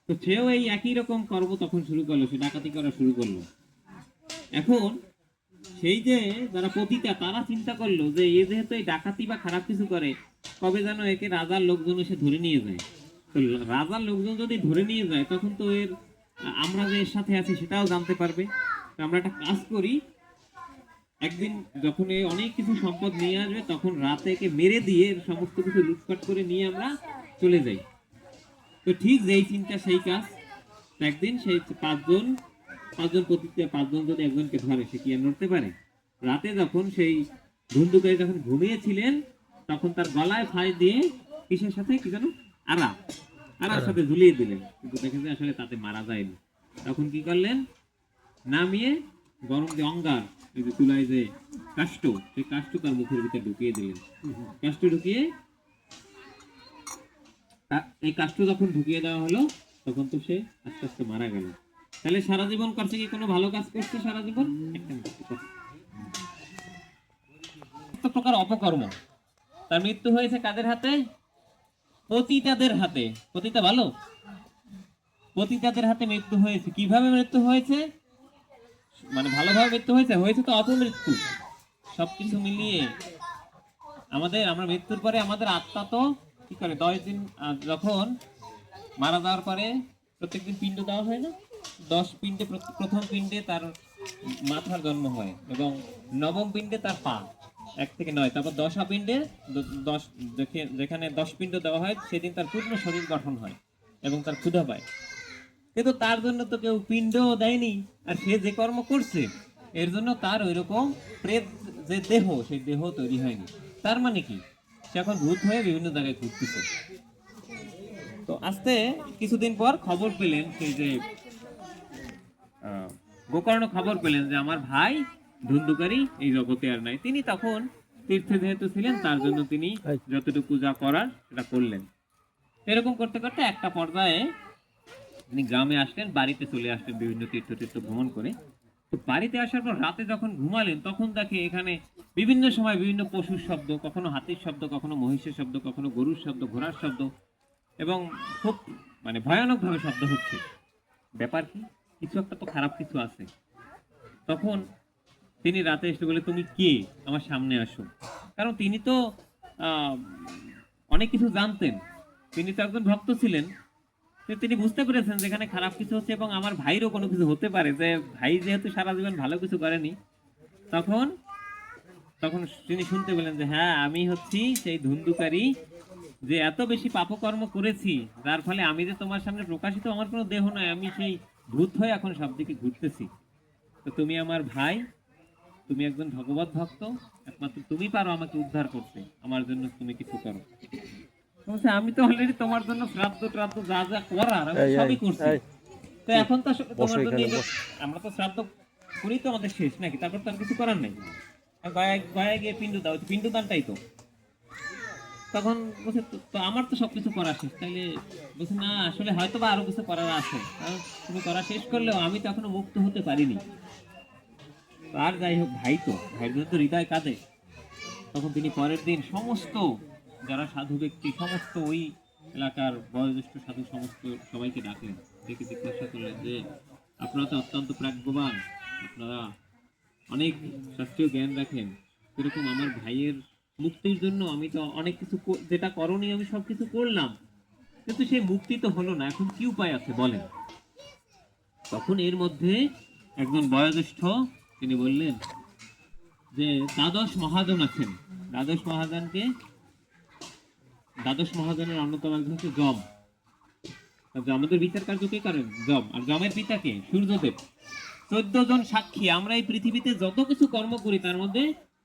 তো সেও এই একই রকম কর্ম তখন শুরু করলো, সে ডাকাতি করা শুরু করলো। এখন সেই যে যারা পতিতা তারা চিন্তা করলো যে এ যেহেতু এই ডাকাতি বা খারাপ কিছু করে, কবে যেন একে রাজার লোকজন এসে ধরে নিয়ে যায়। তো রাজার লোকজন যদি ধরে নিয়ে যায় তখন তো এর আমরা যে এর সাথে আছি সেটাও জানতে পারবে। তো আমরা একটা কাজ করি, একদিন যখন এই অনেক কিছু সম্পদ নিয়ে আসবে তখন রাতে একে মেরে দিয়ে এর সমস্ত কিছু লুটপাট করে নিয়ে আমরা চলে যাই। তো ঠিক যেই চিন্তা সেই কাজ। তো একদিন সেই পাঁচজন পতিতা, পাঁচজন যদি একজনকে ধরে সে কি আর নড়তে পারে। রাতে যখন সেই ধুন্ধুকারী যখন ঘুমিয়েছিলেন তখন তার গলায় ফাঁস দিয়ে কিসের সাথে কি জানো, আরার সাথে ঝুলিয়ে দিলেন, কিন্তু দেখেন যে আসলে তাতে মারা যায়নি। তখন কি করলেন, নামিয়ে গরম যে অঙ্গার, এই যে চুলায় যে কাষ্ঠ, সেই কাষ্ঠ তার মুখের ভিতরে ঢুকিয়ে দিলেন। কাষ্ঠ ঢুকিয়ে এই কাষ্ঠ যখন ঢুকিয়ে দেওয়া হলো তখন তো সে আস্তে আস্তে মারা গেল। তাহলে সারা জীবন করছে কি কোনো ভালো কাজ করছে সারা জীবন, একটা প্রকার অপকর্ম। তার মৃত্যু হয়েছে কাদের হাতে, পতিতাদের হাতে। পতিতা ভালো, পতিতাদের হাতে মৃত্যু হয়েছে। কিভাবে মৃত্যু হয়েছে, মানে ভালোভাবে মৃত্যু হয়েছে, হয়েছে তো অপমৃত্যু। সবকিছু মিলিয়ে আমরা মৃত্যুর পরে আমাদের আত্মা তো কি করে, 10 দিন যখন মারা যাওয়ার পরে প্রত্যেকদিন পিণ্ড দেওয়া হয় না, 10 পিণ্ডে প্রথম পিণ্ডে তার মাথার জন্ম হয় এবং নবম পিণ্ডে তার পা, 1 থেকে 9, তারপর 10 পিণ্ডে 10, যেখানে 10 পিণ্ড দেওয়া হয় সেদিন তার পূর্ণ শরীর গঠন হয় এবং তার ক্ষুধা পায়। কিন্তু তার জন্য তো কেউ পিণ্ড দেয়নি, আর সে যে কর্ম করছে এর জন্য তার ওইরকম প্রেত যে দেহ, সেই দেহ তৈরি হয়নি। তার মানে কি, সে এখন ভূত হয়ে বিভিন্ন জায়গায় ঘুরতেছে। তো আস্তে কিছুদিন পর খবর পেলেন, সেই যে গোকর্ণ খবর পেলেন যে আমার ভাই ধুন্ধুকারী এই জগতে আর নাই। তিনি তখন তীর্থে যেহেতু ছিলেন, তার জন্য তিনি যতটুকু যা করার সেটা করলেন। এরকম করতে করতে একটা পর্যায়ে তিনি গ্রামে আসলেন, বাড়িতে চলে আসলেন বিভিন্ন তীর্থ তীর্থ ভ্রমণ করে। তো বাড়িতে আসার পর রাতে যখন ঘুমালেন, তখন দেখে এখানে বিভিন্ন সময় বিভিন্ন পশুর শব্দ, কখনো হাতির শব্দ, কখনো মহিষের শব্দ, কখনো গরুর শব্দ, ঘোড়ার শব্দ, এবং খুব মানে ভয়ানক ভাবে শব্দ হচ্ছে। ব্যাপার কি, কিছু একটা তো খারাপ কিছু আছে। তখন তিনি রাতে এসে বলে, তুমি কে, আমার সামনে আসো। কারণ তিনি তো আহ, অনেক কিছু জানতেন, তিনি তো একজন ভক্ত ছিলেন। তো তিনি বুঝতে পেরেছেন যেখানে খারাপ কিছু হচ্ছে এবং আমার ভাইরও কোনো কিছু হতে পারে, যে ভাই যেহেতু সারা জীবন ভালো কিছু করেনি। তখন তখন তিনি শুনতে পেলেন যে হ্যাঁ, আমি হচ্ছি সেই ধুন্ধুকারী, যে এত বেশি পাপকর্ম করেছি, যার ফলে আমি যে তোমার সামনে প্রকাশিত, আমার কোনো দেহ নয়, আমি সেই ভূত হয়ে এখন সব দিকে ঘুরতেছি। তো তুমি আমার ভাই, তুমি একজন ভগবত ভক্ত, একমাত্র তুমি পারো আমাকে উদ্ধার করতে, আমার জন্য তুমি কিছু করো। বলছে, আমি তো অলরেডি তোমার জন্য শ্রাদ্ধ ট্রাদ্ধ যা যা করার আমি সবই করছি। তো এখন তো আসলে তোমার জন্য আমরা তো শ্রাদ্ধ করি, তো আমাদের শেষ নাকি, তারপর তো আর কিছু করার নাই। আর গয়া গিয়ে পিণ্ড দাও, পিণ্ডদানটাই তো। তখন বলছে, তো আমার তো সবকিছু করা শেষ, তাইলে বলছে না, আসলে হয়তো বা আরো কিছু করার আছে, কারণ তুমি করা শেষ করলেও আমি তো এখনো মুক্ত হতে পারিনি। আর যাই হোক, ভাই তো, ভাইয়ের জন্য তো হৃদয় কাঁদে। তখন তিনি পরের দিন সমস্ত যারা সাধু ব্যক্তি, সমস্ত ওই এলাকার বয়োজ্যেষ্ঠ সাধু, সমস্ত সবাইকে ডাকলেন, ডেকে জিজ্ঞাসা করলেন যে আপনারা তো অত্যন্ত প্রাজ্ঞবান, আপনারা অনেক শাস্ত্রীয় জ্ঞান রাখেন, এরকম আমার ভাইয়ের মুক্তির জন্য আমি তো অনেক কিছু যেটা করণীয় আমি সবকিছু করলাম, কিন্তু সেই মুক্তি তো হলো না, এখন কি উপায় আছে বলেন। তখন এর মধ্যে একজন বয়োজ্যেষ্ঠ তিনি বললেন যে দ্বাদশ মহাজন আছেন। দ্বাদশ মহাজনকে, দ্বাদশ মহাজনের অন্যতম একজন হচ্ছে যম। আমাদের বিচার কার্য কে করেন? যম। আর যমের পিতাকে সূর্যদেব। 14 জন সাক্ষী, আমরা এই পৃথিবীতে যত কিছু কর্ম করি তার মধ্যে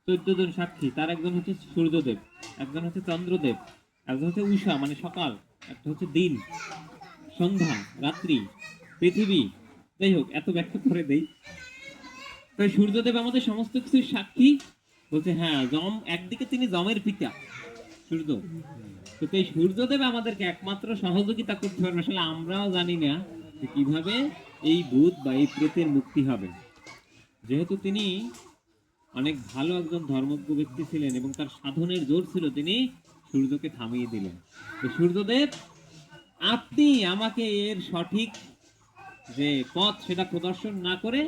14 জন সাক্ষী। তার একজন হচ্ছে সূর্যদেব, একজন হচ্ছে চন্দ্রদেব, একজন হচ্ছে উষা মানে সকাল, একটা হচ্ছে দিন, সন্ধ্যা, রাত্রি, পৃথিবী। যাই হোক, এত ব্যাখ্যা করে দেই। তো সূর্যদেব আমাদের সমস্ত কিছুর সাক্ষী। বলছে হ্যাঁ, যম একদিকে তিনি যমের পিতা সূর্য। তো এই সূর্যদেব আমাদেরকে একমাত্র সহযোগিতা করতে পারবে। আসলে আমরাও জানি না যে কিভাবে এই ভূত বা এই প্রেতের মুক্তি হবে। যেহেতু তিনি অনেক ভালো একজন ধর্মজ্ঞ ব্যক্তি ছিলেন এবং তার সাধনের জোর ছিল, তিনি সূর্যকে থামিয়ে দিলেন। তো সূর্যদেব, আপনি আমাকে এর সঠিক যে পথ সেটা প্রদর্শন না করে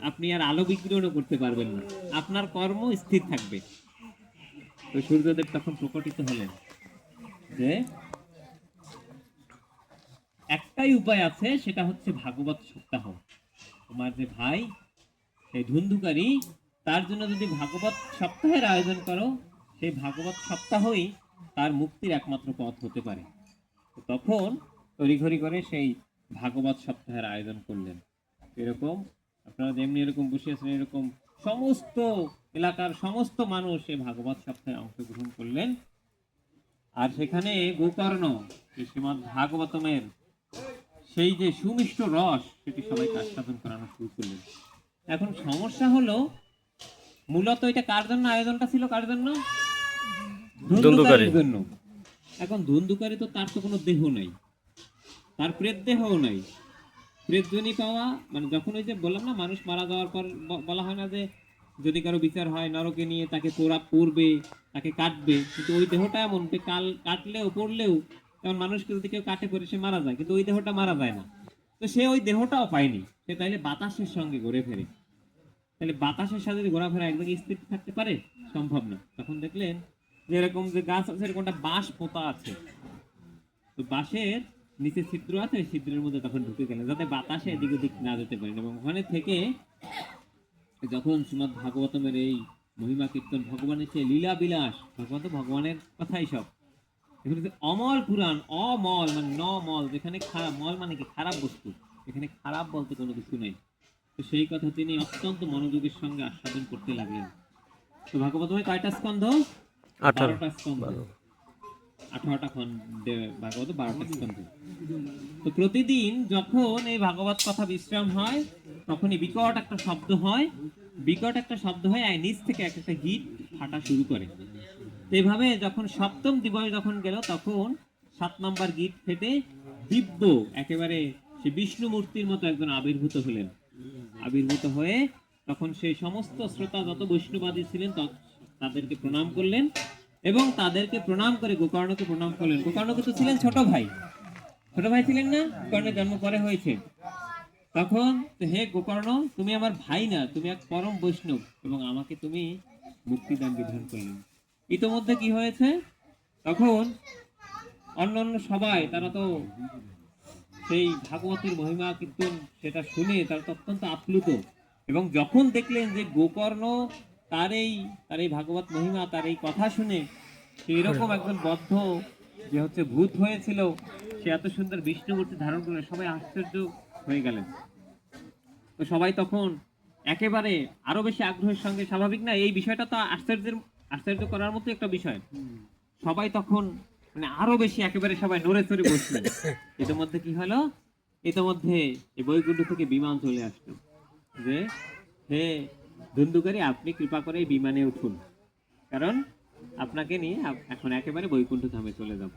আপনি আর আলো বিকিরণও করতে পারবেন না, আপনার কর্ম স্থির থাকবে। তো সূর্যদেব তখন প্রকটিত হলেন যে একটাই উপায় আছে, সেটা হচ্ছে ভাগবত সপ্তাহ। তোমার যে ভাই সেই ধুন্ধুকারী, তার জন্য যদি ভাগবত সপ্তাহের আয়োজন করো, সেই ভাগবত সপ্তাহই তার মুক্তির একমাত্র পথ হতে পারে। তখন তড়িঘড়ি করে সেই ভাগবত সপ্তাহের আয়োজন করলেন। এরকম আপনারা যেমনি এরকম বসে আছেন, এরকম সমস্ত এলাকার সমস্ত মানুষ এই ভাগবত সপ্তাহে অংশগ্রহণ করলেন। আর সেখানে গোকর্ণ শ্রীমদ্ ভাগবতমের সেই যে সুমিষ্ট রস, সেটি সবাইকে আস্বাদন করানো শুরু করলেন। এখন সমস্যা হলো, মূলত এটা কার জন্য আয়োজনটা ছিল, কার জন্য? ধুন্ধুকারীর জন্য। এখন ধুন্ধুকারী তো, তার তো কোনো দেহ নাই, তার প্রেত দেহও নাই। প্রেতজনী পাওয়া মানে, যখন ওই যে বললাম না, মানুষ মারা যাওয়ার পর বলা হয় না যে যদি কারো বিচার হয় নরকে নিয়ে তাকে পোড়া পড়বে, তাকে কাটবে, কিন্তু ওই দেহটা এমন যে কাল কাটলেও পড়লেও, যেমন মানুষকে যদি কেউ কাটে পড়ে সে মারা যায়, কিন্তু ওই দেহটা মারা যায় না। তো সে ওই দেহটাও পায়নি, সে তাইলে বাতাসের সঙ্গে ঘুরে ফেরে। তাহলে বাতাসের সাথে ঘোরাফেরা একদিকে স্থির থাকতে পারে? সম্ভব না। তখন দেখলেন যে এরকম যে গাছ আছে, এরকমটা বাঁশ পোতা আছে, তো বাঁশের নিচে ছিদ্র আছে, ছিদ্রের মধ্যে তখন ঢুকে গেলেন যাতে বাতাসে এদিক ওদিক না যেতে পারেন। এবং ওখানে থেকে যখন শ্রীমদ্ ভাগবতমের এই মহিমা কীর্তন, ভগবানের চেয়ে লীলা বিলাস, ভগবান তো ভগবানের কথাই সব। এখানে যে অমল পুরাণ, অমল মানে ন মল, যেখানে খারাপ, মল মানে কি খারাপ বস্তু, এখানে খারাপ বলতে কোনো কিছু নেই। তো সেই কথা তিনি অত্যন্ত মনোযোগের সঙ্গে আস্বাদন করতে লাগলেন। তো ভাগবতমে কয়টা স্কন্ধ? 18 12টা স্কন্ধ, 18টা খণ্ডে ভাগবত, 12টা স্কন্ধ। তো প্রতিদিন যখন এই ভাগবত কথা বিশ্রাম হয়, তখনই বিকট একটা শব্দ হয়, বিকট একটা শব্দ হয়, আর নিচ থেকে একটা গীত ফাটা শুরু করে। তো এইভাবে যখন সপ্তম দিবস যখন গেল, তখন 7 নম্বর গীত ফেটে দিব্য একেবারে সে বিষ্ণু মূর্তির মতো একজন আবির্ভূত হলেন। আবির্ভূত হয়ে তখন সেই সমস্ত শ্রোতা যত বৈষ্ণবাদী ছিলেন তাদেরকে প্রণাম করলেন, এবং তাদেরকে প্রণাম করে গোকর্ণকে প্রণাম করলেন। গোকর্ণ তো ছিলেন ছোট ভাই, ছোট ভাই ছিলেন না, গোকর্ণের জন্ম পরে হয়েছে। তখন হে গোকর্ণ, তুমি আমার ভাই না, তুমি এক পরম বৈষ্ণব, এবং আমাকে তুমি মুক্তিদান বিধান করলেন। ইতোমধ্যে কি হয়েছে, তখন অন্যান্য সবাই তারা তো সেই ভাগবতের মহিমা কীর্তন সেটা শুনে তারা তো অত্যন্ত আপ্লুত, এবং যখন দেখলেন যে গোকর্ণ তার এই ভাগবত মহিমা, তার এই কথা শুনে সে এরকম একজন বদ্ধ যে হচ্ছে ভূত হয়েছিল, সে এত সুন্দর বিষ্ণু মূর্তি ধারণ করলেন, সবাই আশ্চর্য হয়ে গেলেন। তো সবাই তখন একেবারে আরো বেশি আগ্রহের সঙ্গে, স্বাভাবিক না, এই বিষয়টা তো আশ্চর্য করার মতো একটা বিষয়, সবাই তখন মানে আরো বেশি একেবারে সবাই নড়ে চড়ে বসলেন। ইতিমধ্যে কি হলো, ইতিমধ্যে এই বৈকুণ্ঠ থেকে বিমান চলে আসলো, যে হে ধুন্ধুকারী, আপনি কৃপা করে এই বিমানে উঠুন, কারণ আপনাকে নিয়ে এখন একেবারে বৈকুণ্ঠ ধামে চলে যাব।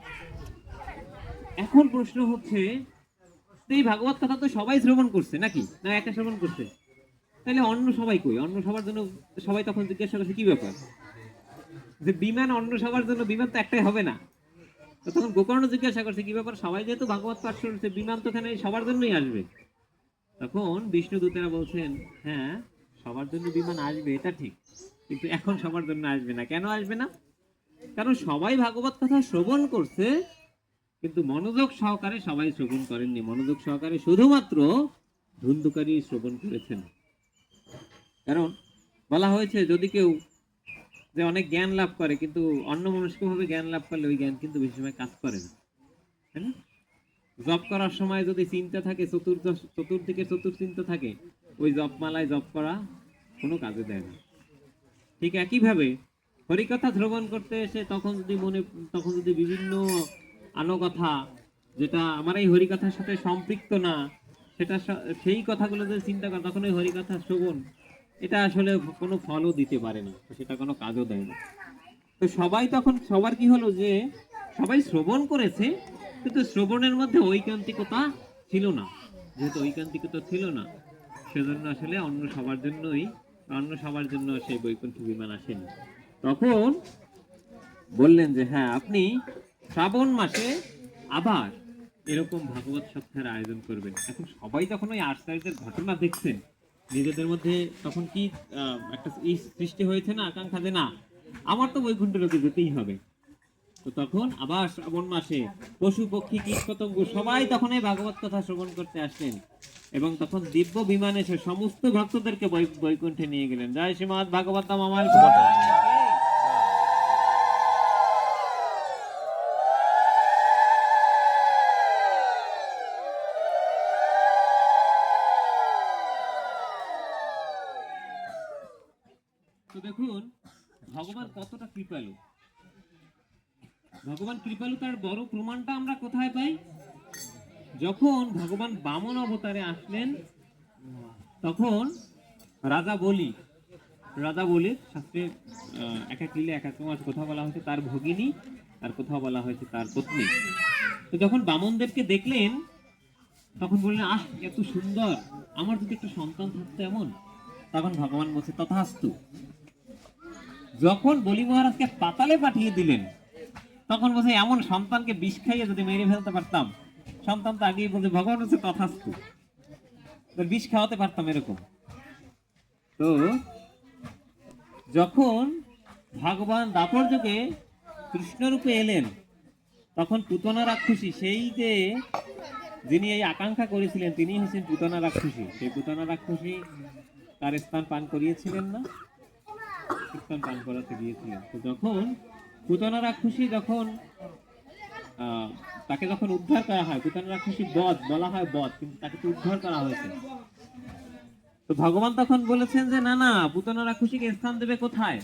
এখন প্রশ্ন হচ্ছে, এই ভাগবত কথা তো সবাই শ্রবণ করছে নাকি, না একটা শ্রবণ করছে? তাহলে অন্য সবাই কই? অন্য সবার জন্য সবাই তখন জিজ্ঞাসা করছে কি ব্যাপার, যে বিমান অন্য সবার জন্য, বিমান তো একটাই হবে না। তো তখন গোকর্ণ জিজ্ঞাসা করছে কি ব্যাপার, সবাই যেহেতু ভাগবত পাঠ শুনছে, বিমান তো এখানে সবার জন্যই আসবে। তখন বিষ্ণু দূতেরা বলছেন, হ্যাঁ সবার জন্য বিমান আসবে, এটা ঠিক, কিন্তু এখন সবার জন্য আসবে না। কেন আসবে না? কারণ সবাই ভাগবত কথা শ্রবণ করছে, কিন্তু মনোযোগ সহকারে সবাই শ্রবণ করেননি। মনোযোগ সহকারে শুধুমাত্র ধুন্ধুকারী শ্রবণ করেছেন। কারণ বলা হয়েছে, যদি কেউ যে অনেক জ্ঞান লাভ করে, কিন্তু অন্যমনস্কভাবে জ্ঞান লাভ করলে ওই জ্ঞান কিন্তু বেশি সময় কাজ করে না, তাই না? জপ করার সময় যদি চিন্তা থাকে, চতুর্দিকে চতুর্চিন্তা থাকে, ওই জপমালায় জপ করা কোনো কাজে দেয় না। ঠিক একইভাবে হরিকথা শ্রবণ করতে এসে তখন যদি বিভিন্ন আনকথা, যেটা আমার এই হরিকথার সাথে সম্পৃক্ত না, সেই কথাগুলো যদি চিন্তা করে, তখন ওই হরিকথা শ্রবণ এটা আসলে কোনো ফলও দিতে পারে না, সেটা কোনো কাজও দেয় না। তো সবার কি হলো, যে সবাই শ্রবণ করেছে, কিন্তু শ্রবণের মধ্যে ঐকান্তিকতা ছিল না। যেহেতু ঐকান্তিকতা ছিল না, সেজন্য আসলে অন্য সবার জন্য সেই বৈকুণ্ঠ বিমান আসেনি। তখন বললেন যে হ্যাঁ, আপনি শ্রাবণ মাসে আবার এরকম ভাগবত সপ্তাহের আয়োজন করবেন। এখন সবাই তখন ওই আশ্চর্যের ঘটনা দেখছেন, নিজেদের মধ্যে তখন কি একটা সৃষ্টি হয়েছে না, আকাঙ্ক্ষা, যে না আমার তো বৈকুণ্ঠ লোকে যেতেই হবে। তো তখন আবার শ্রাবণ মাসে পশু পক্ষী কীট পতঙ্গ সবাই তখন এই ভাগবত কথা শ্রবণ করতে আসলেন, এবং তখন দিব্য বিমানে সে সমস্ত ভক্তদেরকে বৈকুণ্ঠে নিয়ে গেলেন। জয় শ্রীমৎ ভাগবতম আমার। তো দেখুন ভগবান কতটা কৃপালু। ভগবান কৃপালু তার বড় প্রমাণটা আমরা কোথায় পাই? যখন ভগবান বামন অবতারে আসলেন, তখন রাজা বলির শাস্ত্রে একাকিলে একাকমাস কোথাও বলা হয়েছে তার ভগিনী, আর কোথাও বলা হয়েছে তার পত্নী। তো যখন বামনদেরকে দেখলেন, তখন বললেন, আহ এত সুন্দর, আমার যদি একটা সন্তান থাকতো এমন। তখন ভগবান বলছে তথাস্তু। যখন বলি মহারাজকে পাতালে পাঠিয়ে দিলেন, তখন বলছে এমন সন্তানকে বিষ খাইয়ে যদি মেরে ফেলতে পারতাম, সন্তান তো আগেই বলছে, ভগবান হচ্ছে তথাস্তু, বিষ খাওয়াতে পারতাম এরকম। তো যখন ভগবান দাপর যুগে কৃষ্ণরূপে এলেন, তখন পুতনা রাক্ষসী, সেই যে যিনি এই আকাঙ্ক্ষা করেছিলেন, তিনি হচ্ছেন পুতনা রাক্ষসী। সেই পুতনা রাক্ষসী তার স্থান পান করিয়েছিলেন না? কীর্তন পান করাতে গিয়েছিলেন। তো যখন পুতনা রাক্ষসী যখন তাকে যখন উদ্ধার করা হয়, পুতনা রাক্ষসী বধ বলা হয় বধ, কিন্তু তাকে তো উদ্ধার করা হয়েছে। তো ভগবান তখন বলেছেন যে না না, পুতনা রাক্ষসীকে স্থান দেবে কোথায়?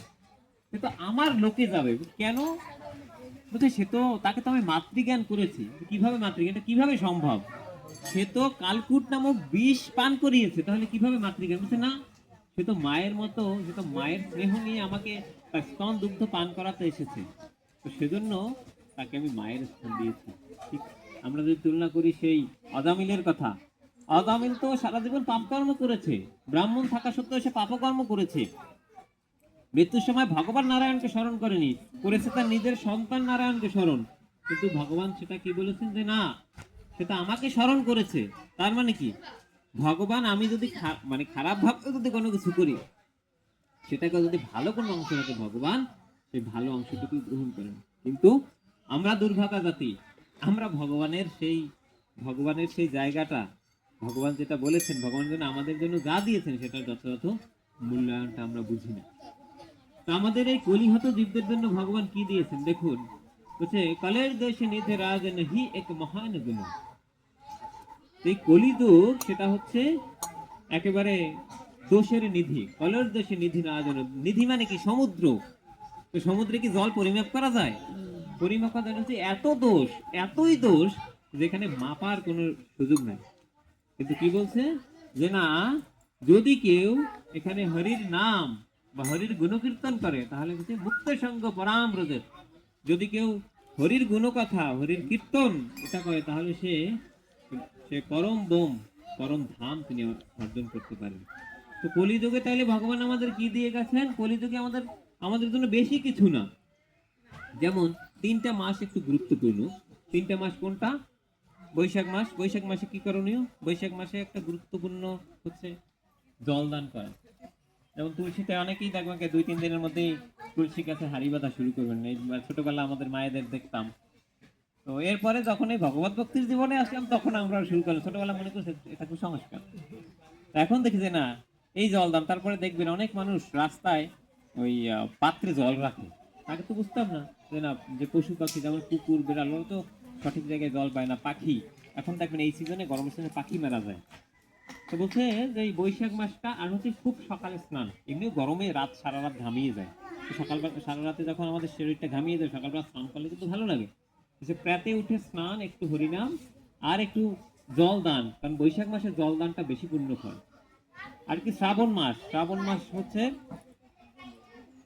সে তো আমার লোকে যাবে। কেন? বলছে সে তো, তাকে তো আমি মাতৃজ্ঞান করেছি। কিভাবে মাতৃজ্ঞান? কিভাবে সম্ভব? সে তো কালকুট নামক বিষ পান করিয়েছে, তাহলে কিভাবে মাতৃজ্ঞান? বলছে না, সে তো মায়ের মতো, সে তো মায়ের স্নেহ নিয়ে আমাকে তার স্তন দুগ্ধ পান করাতে এসেছে। তো সেজন্য তাকে আমি মায়ের স্থান দিয়েছি। ঠিক আমরা যদি তুলনা করি সেই অজামিলের কথা, অজামিল তো সারা জীবন পাপকর্ম করেছে, ব্রাহ্মণ থাকা সত্ত্বেও সে পাপকর্ম করেছে। মৃত্যুর সময় ভগবান নারায়ণকে স্মরণ করেনি, করেছে তার নিজের সন্তান নারায়ণকে স্মরণ। কিন্তু ভগবান সেটা কি বলেছেন যে না, সেটা আমাকে স্মরণ করেছে। তার মানে কি, ভগবান আমি যদি মানে খারাপ ভাবে যদি কোনো কিছু করি, সেটাকে যদি ভালো কোনো অংশ থাকে, ভগবান সেই ভালো অংশটুকু গ্রহণ করেন। কিন্তু আমরা দুর্ভাগা জাতি, আমরা ভগবানের সেই জায়গাটা, ভগবান যেটা বলেছেন, ভগবান যেন আমাদের জন্য যা দিয়েছেন সেটার যথাযথ মূল্যায়নটা আমরা বুঝি না। তো আমাদের এই কলিহত জীবদের জন্য ভগবান কি দিয়েছেন দেখুন, বলছে কলের দেশে নিধে রাজ নহি এক মহান গুণ। এই কলিযুগ সেটা হচ্ছে একেবারে দোষের নিধি। কলের দেশে নিধি না যেন, নিধি মানে কি? সমুদ্র। তো সমুদ্রে কি জল পরিমাপ করা যায়? পরিমাপ করা যায় না। এত দোষ, এতই দোষ, যেখানে মাপার কোনো সুযোগ নাই। কিন্তু কি বলছে যে না, যদি কেউ এখানে হরির নাম বা হরির গুণকীর্তন করে, তাহলে হচ্ছে মুক্ত সঙ্গ পরাম ব্রজের। যদি কেউ হরির গুণকথা, হরির কীর্তন এটা করে, তাহলে সে সে পরম বোম, পরম ধাম তিনি অর্জন করতে পারেন। তো কলিযুগে তাহলে ভগবান আমাদের কি দিয়ে গেছেন? কলিযুগে আমাদের আমাদের জন্য বেশি কিছু না। যেমন 3টা মাস একটু গুরুত্বপূর্ণ। 3টা মাস কোনটা? বৈশাখ মাস। বৈশাখ মাসে কি করণীয়? বৈশাখ মাসে একটা গুরুত্বপূর্ণ হচ্ছে জলদান করা। যেমন তুলসীতে অনেকেই দেখবেন 2-3 দিনের মধ্যেই তুলসী গাছে হাড়ি বাঁধা শুরু করবেন। এই ছোটবেলা আমাদের মায়েদের দেখতাম। তো এরপরে যখন এই ভগবত ভক্তির জীবনে আসলাম, তখন আমরা শুরু করলাম। ছোটবেলা মনে করছি এটা কুসংস্কার। এখন দেখি যে না, এই জলদান। তারপরে দেখবেন অনেক মানুষ রাস্তায় ওই পাত্রে জল রাখে। আগে তো বুঝতাম না যে না, যে পশু পাখি যেমন কুকুর বিড়াল, ওরা তো সঠিক জায়গায় জল পায় না। পাখি, এখন দেখবেন এই সিজনে, গরমের সিজনে পাখি মারা যায়। তো বলছে যে এই বৈশাখ মাসটা, আর হচ্ছে খুব সকালে স্নান। এমনিও গরমে রাত সারা রাত ঘামিয়ে যায়, তো সকালবেলা সারা রাতে যখন আমাদের শরীরটা ঘামিয়ে যায়, সকালবেলা স্নান করলে কিন্তু ভালো লাগে। যে প্রাতে উঠে স্নান, একটু হরিনাম, আর একটু জল দান, কারণ বৈশাখ মাসে জল দানটা বেশি পুণ্য হয়। আর কি শ্রাবণ মাস, শ্রাবণ মাস হচ্ছে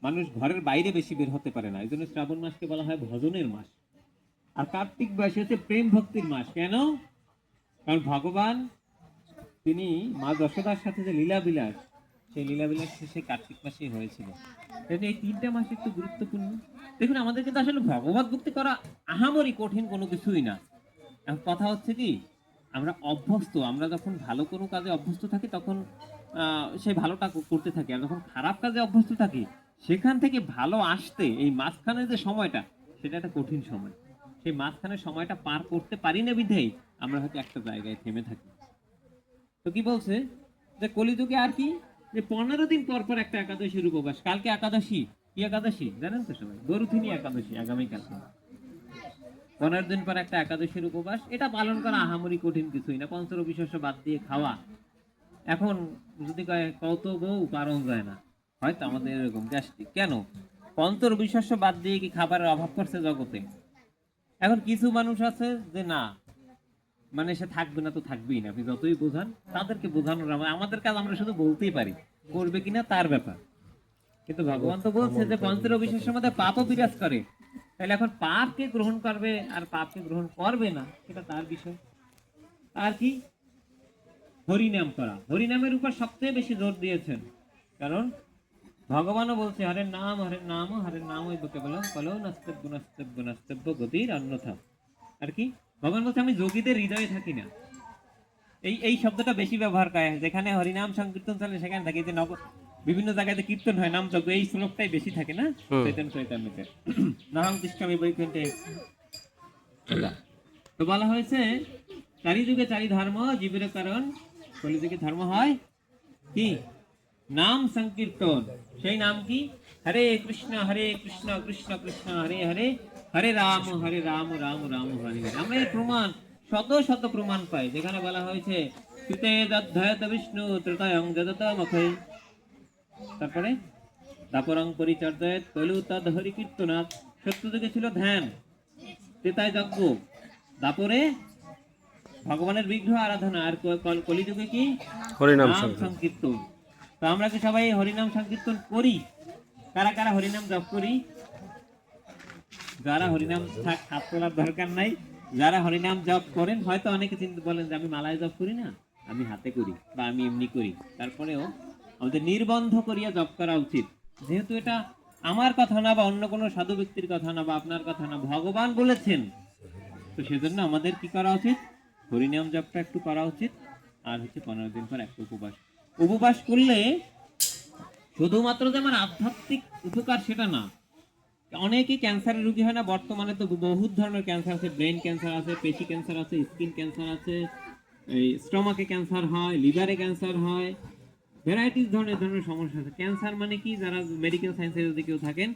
মানুষ ঘরের বাইরে বেশি বের হতে পারে না, এই জন্য শ্রাবণ মাসকে বলা হয় ভজনের মাস। আর কার্তিক মাস হচ্ছে প্রেম ভক্তির মাস। কেন? কারণ ভগবান তিনি মা যশোদার সাথে যে লীলা বিলাস, সেই লীলা বিলাস শেষে কার্তিক মাসেই হয়েছিল। এই 3টা মাস একটু গুরুত্বপূর্ণ। দেখুন আমাদের কিন্তু আসলে ভগবত ভক্তি করা আহামরি কঠিন কোনো কিছুই না। এখন কথা হচ্ছে কি, আমরা অভ্যস্ত, আমরা যখন ভালো কোনো কাজে অভ্যস্ত থাকি, তখন সেই ভালোটা করতে থাকি। আর যখন খারাপ কাজে অভ্যস্ত থাকি, সেখান থেকে ভালো আসতে এই মাঝখানের যে সময়টা, সেটা একটা কঠিন সময়। সেই মাঝখানের সময়টা পার করতে পারি না বিধেই আমরা হয়তো একটা জায়গায় থেমে থাকি। তো কি বলছে যে কলিযুগে আর কি, যে 15 দিন পর পর একটা একাদশীর উপবাস। কালকে একাদশী, কি একাদশী জানেন তো সবাই? গরুথিনী একাদশী আগামীকাল। 15 দিন পর একটা একাদশীর উপবাস, এটা পালন করা আহামরি কঠিন কিছুই না। পঞ্চরবি শস্য বাদ দিয়ে খাওয়া। এখন যদি কত বউ পারণ যায় না, হয়তো আমাদের এরকম গ্যাস্ট্রিক। কেন? পঞ্চরবি শস্য বাদ দিয়ে কি খাবারের অভাব করছে জগতে? এখন কিছু মানুষ আছে যে না, মানে সে থাকবে না তো থাকবেই না, আপনি যতই বোঝান। তাদেরকে বোঝানোর আমাদের কাজ, আমরা শুধু বলতেই পারি, করবে কিনা তার ব্যাপার। কিন্তু ভগবান তো বলছে যে পঞ্চরবিশেষের মধ্যে পাপও বিরাজ করে। তাহলে এখন পাপকে গ্রহণ করবে আর পাপকে গ্রহণ করবে না, সেটা তার বিষয়। আর কি? হরিনাম করা। হরিনামের উপর সবচেয়ে বেশি জোর দিয়েছেন, কারণ ভগবানও বলছে হরের নাম, হরের নাম, হরের নাম ওই বকে বলো কলো নাস্তব্য নাস্তব্য নাস্তব্য গতির অন্যথা। আর কি? ভগবান বলছে আমি যোগীদের হৃদয়ে থাকি না। এই শব্দটা বেশি ব্যবহার করে, যেখানে হরিনাম সংকীর্তন চলে সেখানে থাকে। যে বিভিন্ন জায়গাতে কীর্তন হয়, নাম যজ্ঞ, এই শ্লোকটাই বেশি থাকে না চৈতন্য চৈতন্যতে। নাহং তিষ্ঠামি বৈকুণ্ঠে। তো বলা হয়েছে চারি যুগে চারি ধর্ম জীবের কারণ। কলিযুগে ধর্ম হয় কি? নাম সংকীর্তন। সেই নাম কি? হরে কৃষ্ণ কৃষ্ণ কৃষ্ণ হরে হরে, হরে রাম রাম রাম হরে হরে। আমরা এই প্রমাণ শত শত প্রমাণ পাই, যেখানে বলা হয়েছে কৃতে যদ্ধয়ত বিষ্ণু ত্রেতায়ং যদত মখৈ, তারপরে দাপরং পরিচর্যায়ত কলু তদ হরি কীর্তনাথ। সত্যযুগে ছিল ধ্যান, ত্রেতায় যজ্ঞ, দাপরে ভগবানের বিগ্রহ আরাধনা, আর কলিযুগে কি? হরিনাম নাম সংকীর্তন। সংকীর্তন। তো আমরা কি সবাই হরিনাম সংকীর্তন করি? কারা কারা হরিনাম জপ করি? যারা হরিনাম, থাক হাত তোলার দরকার নাই। যারা হরিনাম জপ করেন, হয়তো অনেকে চিন্তা বলেন যে আমি মালায় জপ করি না, আমি হাতে করি বা আমি এমনি করি, তারপরেও আমাদের নির্বন্ধ করিয়া জপ করা উচিত। যেহেতু এটা আমার কথা না, বা অন্য কোনো সাধু ব্যক্তির কথা না, বা আপনার কথা না, ভগবান বলেছেন, তো সেজন্য আমাদের কি করা উচিত? হরিনাম জপটা একটু করা উচিত। আর হচ্ছে 15 দিন পর একটা উপবাস। উপবাস করলে শুধুমাত্র যে আমার আধ্যাত্মিক উপকার সেটা না, অনেকেই ক্যান্সারের রোগী হয় না? বর্তমানে তো বহুত ধরনের ক্যান্সার আছে, ব্রেন ক্যান্সার আছে, পেশি ক্যান্সার আছে, স্কিন ক্যান্সার আছে, এই স্টমাকে ক্যান্সার হয়, লিভারে ক্যান্সার হয়, ভ্যারাইটিস ধরনের সমস্যা আছে। ক্যান্সার মানে কি, যারা মেডিকেল সায়েন্সে যদি কেউ থাকেন,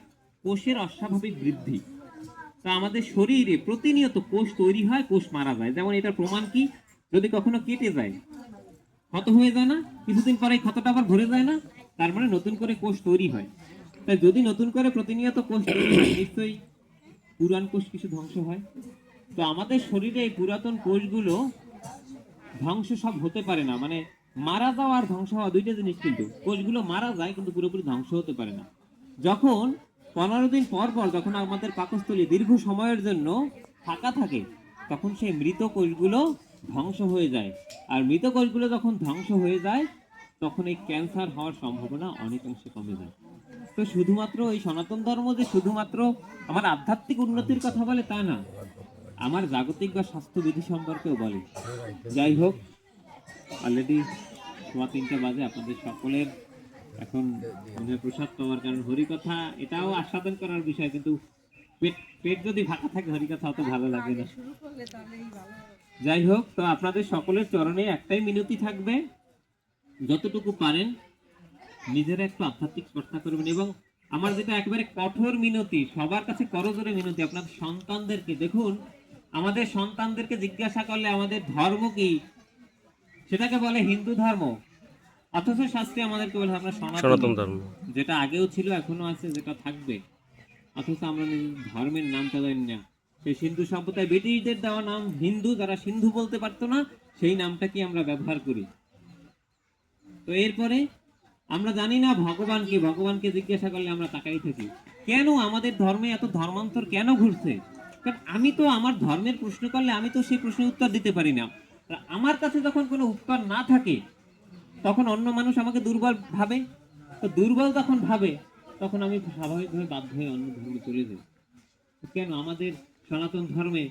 কোষের অস্বাভাবিক বৃদ্ধি। তা আমাদের শরীরে প্রতিনিয়ত কোষ তৈরি হয়, কোষ মারা যায়। যেমন এটার প্রমাণ কি? যদি কখনো কেটে যায়, ক্ষত হয়ে যায় না, কিছুদিন পরে ক্ষতটা আবার ভরে যায় না, তার মানে নতুন করে কোষ তৈরি হয়। তাই যদি নতুন করে প্রতিনিয়ত কোষ তৈরি হয়, নিশ্চয়ই পুরান কোষ কিছু ধ্বংস হয়। তো আমাদের শরীরে এই পুরাতন কোষগুলো ধ্বংস সব হতে পারে না, মানে মারা যাওয়া আর ধ্বংস হওয়া দুইটা জিনিস। কিন্তু কোষগুলো মারা যায়, কিন্তু পুরোপুরি ধ্বংস হতে পারে না। যখন 15 দিন পর পর যখন আমাদের পাকস্থলী দীর্ঘ সময়ের জন্য ফাঁকা থাকে, তখন সেই মৃত কোষগুলো ধ্বংস হয়ে যায়। আর মৃত কোষগুলো যখন ধ্বংস হয়ে যায়, তখন এই ক্যান্সার হওয়ার সম্ভাবনা অনেকাংশে কমে যায়। তো শুধুমাত্র এই সনাতন ধর্ম যে শুধুমাত্র আমার আধ্যাত্মিক উন্নতির কথা বলে তা না, আমার জাগতিক বা স্বাস্থ্যবিধি সম্পর্কেও বলে। যাই হোক, অলরেডি 3:15 বাজে। আপনাদের সকলের এখন মনে হয় প্রসাদ পাওয়ার, কারণ হরিকথা এটাও আস্বাদন করার বিষয়, কিন্তু পেট পেট যদি ফাঁকা থাকে হরিকথা অত ভালো লাগে না। যাই হোক, তো আপনাদের সকলের চরণে একটাই মিনতি থাকবে, যতটুকু পারেন নিজেরা একটু আধ্যাত্মিক চর্চা করবেন। এবং আমার যেটা একেবারে কঠোর মিনতি, সবার কাছে করজোরে মিনতি, আপনাদের সন্তানদেরকে দেখুন, আমাদের সন্তানদেরকে জিজ্ঞাসা করলে আমাদের ধর্ম কি, সেটাকে বলে হিন্দু ধর্ম, অথচ শাস্ত্রে আমাদেরকে বলে আমরা সনাতন সনাতন ধর্ম। যেটা আগেও ছিল, এখনো আছে, যেটা থাকবে। অথচ আমরা নিজেদের ধর্মের নামটা জানি না। সেই সিন্ধু সভ্যতায় ব্রিটিশদের দেওয়া নাম হিন্দু, যারা সিন্ধু বলতে পারতো না, সেই নামটা কি আমরা ব্যবহার করি। তো এরপরে আমরা জানি না ভগবান কি, ভগবানকে জিজ্ঞাসা করলে আমরা তাকাই থাকি। কেন আমাদের ধর্মে এত ধর্মান্তর কেন ঘুরছে? কারণ আমি তো আমার ধর্মের প্রশ্ন করলে আমি তো সেই প্রশ্নের উত্তর দিতে পারি না। আর আমার কাছে যখন কোনো উত্তর না থাকে, তখন অন্য মানুষ আমাকে দুর্বল ভাবে। তো দুর্বল যখন ভাবে, তখন আমি স্বাভাবিকভাবে বাধ্য হয়ে অন্য ধর্মে চলে যাই। তো কেন আমাদের সনাতন ধর্মে,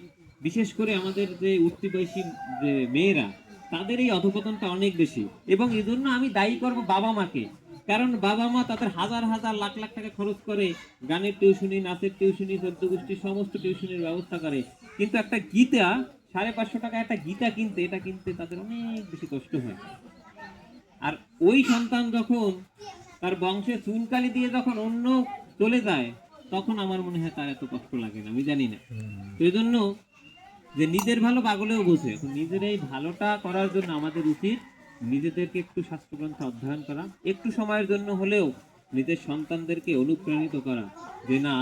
বিশেষ করে আমাদের যে উঠতি বয়সী যে মেয়েরা, তাদের এই অধঃপতনটা অনেক বেশি। এবং এই জন্য আমি দায়ী করব বাবা মাকে। কারণ বাবা মা তাদের হাজার হাজার লাখ লাখ টাকা খরচ করে গানের টিউশনি, নাচের টিউশনি, চোদ্দ গোষ্ঠীর সমস্ত টিউশনির ব্যবস্থা করে, কিন্তু একটা গীতা 550 টাকা একটা গীতা কিনতে, এটা কিনতে তাদের অনেক বেশি কষ্ট হয়। আর ওই সন্তান যখন তার বংশে চুনকালি দিয়ে যখন অন্য চলে যায়, তখন আমার মনে হয় তার এত কষ্ট লাগে না, আমি জানি না। তো এই জন্য যে নিজের ভালো পাগলেও বোঝে, এখন নিজের এই ভালোটা করার জন্য আমাদের উচিত নিজেদেরকে একটু শাস্ত্রগ্রন্থ অধ্যয়ন করা, একটু সময়ের জন্য হলেও নিজের সন্তানদেরকে অনুপ্রাণিত করা, যে না,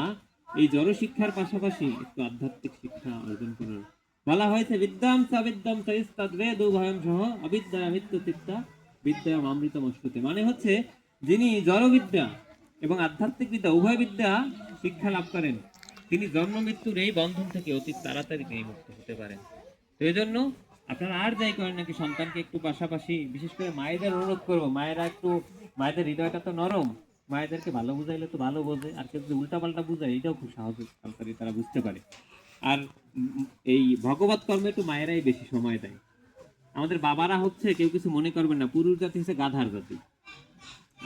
এই জড় শিক্ষার পাশাপাশি একটু আধ্যাত্মিক শিক্ষা অর্জন করার। বলা হয়েছে বিদ্যাম সাবিদ্যাম সাইস্তাদ্বেদ উভয়ম সহ অবিদ্যা মৃত্যু চিত্তা বিদ্যা অমৃতমস্তুতে। মানে হচ্ছে, যিনি জড়বিদ্যা এবং আধ্যাত্মিক বিদ্যা উভয় বিদ্যা শিক্ষা লাভ করেন, তিনি জন্ম মৃত্যুর এই বন্ধন থেকে অতি তাড়াতাড়ি তিনি মুক্ত হতে পারেন। তো এই জন্য আপনারা আর যাই করেন নাকি, সন্তানকে একটু পাশাপাশি, বিশেষ করে মায়েদের অনুরোধ করবো, মায়েরা একটু, মায়েদের হৃদয়টা তো নরম, মায়েদেরকে ভালো বুঝাইলে তো ভালো বোঝে, আর কেউ যদি উল্টাপাল্টা বুঝায়, এটাও খুব সহজে তাড়াতাড়ি তারা বুঝতে পারে। আর এই ভগবত কর্মে একটু মায়েরাই বেশি সময় দেয়। আমাদের বাবারা হচ্ছে, কেউ কিছু মনে করবেন না, পুরুষ জাতি হচ্ছে গাধার জাতি।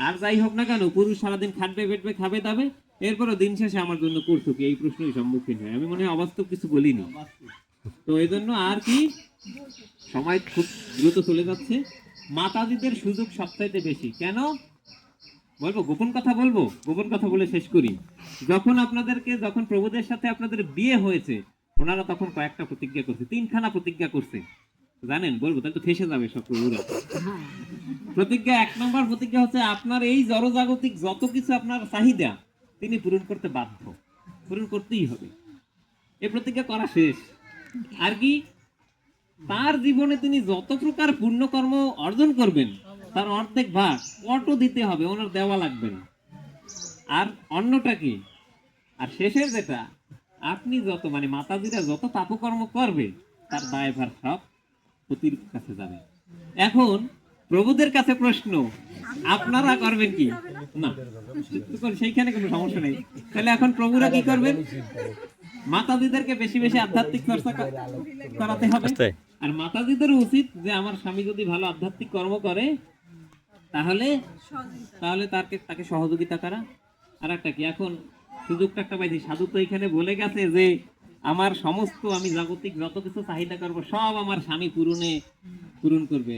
আর যাই হোক না কেন, পুরুষ সারাদিন খাটবে, বেটবে, খাবে দাবে, এরপরও দিন শেষে আমার জন্য করছো কি, এই প্রশ্নই সম্মুখীন হয়। আমি মনে হয় অবাস্তব কিছু বলিনি। তো এই জন্য আর কি, সময় খুব দ্রুত চলে যাচ্ছে। মাতাজিদের সুযোগ সবচাইতে বেশি কেন? বলবো গোপন কথা, বলবো গোপন কথা বলে শেষ করি। যখন প্রভুদের সাথে আপনাদের বিয়ে হয়েছে, ওনারা তখন কয়েকটা প্রতিজ্ঞা করছে, 3খানা প্রতিজ্ঞা করছে, জানেন? বলবো তাহলে তো ফেসে যাবে সব প্রভুরা। প্রতিজ্ঞা, 1 নম্বর প্রতিজ্ঞা হচ্ছে আপনার এই জড়জাগতিক যত কিছু আপনার চাহিদা তিনি পূরণ করতে বাধ্য, পূরণ করতেই হবে। এই প্রতিজ্ঞা করা শেষ। আর কি, তার জীবনে তিনি যত প্রকার পুণ্যকর্ম অর্জন করবেন তার অর্ধেক ভাগ অটো দিতে হবে, ওনার দেওয়া লাগবে না। আর অন্যটা কি, আর শেষের যেটা, আপনি যত মানে মাতাজিরা যত পাপকর্ম করবে তার দায়ভার সব পতির কাছে যাবে। এখন প্রভুদের কাছে প্রশ্ন, আপনারা করবেন কি? না, সেইখানে কোনো সমস্যা নেই। তাহলে এখন প্রভুরা কি করবেন? মাতাজিদেরকে বেশি বেশি আধ্যাত্মিক চর্চা করাতে হবে। আর মাতাজিদের উচিত যে আমার স্বামী যদি ভালো আধ্যাত্মিক কর্ম করে তাহলে তাকে সহযোগিতা করা। আর একটা কি, এখন সুযোগটা একটা পাইছি, সাধু তো এখানে বলে গেছে যে আমার সমস্ত আমি জাগতিক যত কিছু চাহিদা করবো সব আমার স্বামী পূরণ করবে।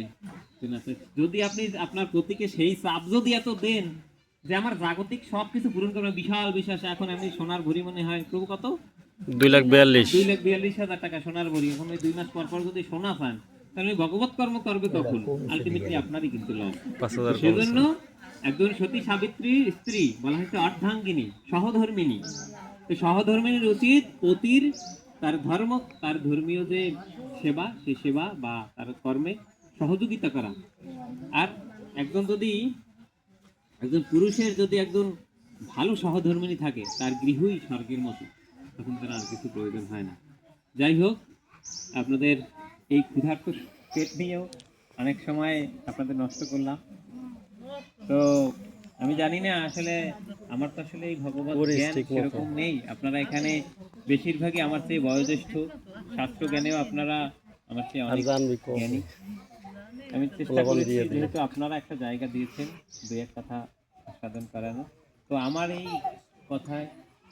যদি আপনি আপনার প্রতিকে সেই চাপ যদি এত দেন যে আমার জাগতিক সবকিছু পূরণ করবে, বিশাল বিশাল, এখন আমি সোনার ভরি মনে হয় প্রভু কত, 2,42,000 টাকা সোনার ভরি। এখন ওই 2 মাস পর পর যদি সোনা পান তাহলে ভগবত কর্ম করবে কখন? আলটিমেটলি আপনারই কিন্তু লস। সেজন্য একজন সতী সাবিত্রীর স্ত্রী বলা হয়েছে অর্ধাঙ্গিনী, সহধর্মিনী। তো সহধর্মিনীর উচিত পতির তার ধর্ম, তার ধর্মীয় যে সেবা, সেই সেবা বা তার কর্মে সহযোগিতা করা। আর একজন পুরুষের যদি একজন ভালো সহধর্মিনী থাকে, তার গৃহই স্বর্গের মতো, তখন তার আর কিছু প্রয়োজন হয় না। যাই হোক, আপনাদের এই ক্ষুধার্ত পেট নিয়েও অনেক সময় আপনাদের নষ্ট করলাম। তো আমি জানি না, আসলে আমার তো আসলে এই ভগবত জ্ঞান সেরকম নেই। আপনারা এখানে বেশিরভাগই আমার চেয়ে বয়োজ্যেষ্ঠ, শাস্ত্র জ্ঞানেও আপনারা আমার চেয়ে অনেক জ্ঞানী। আমি চেষ্টা করেছি, যেহেতু আপনারা একটা জায়গা দিয়েছেন 2-1 কথা আস্বাদন করানো, তো আমার এই কথায়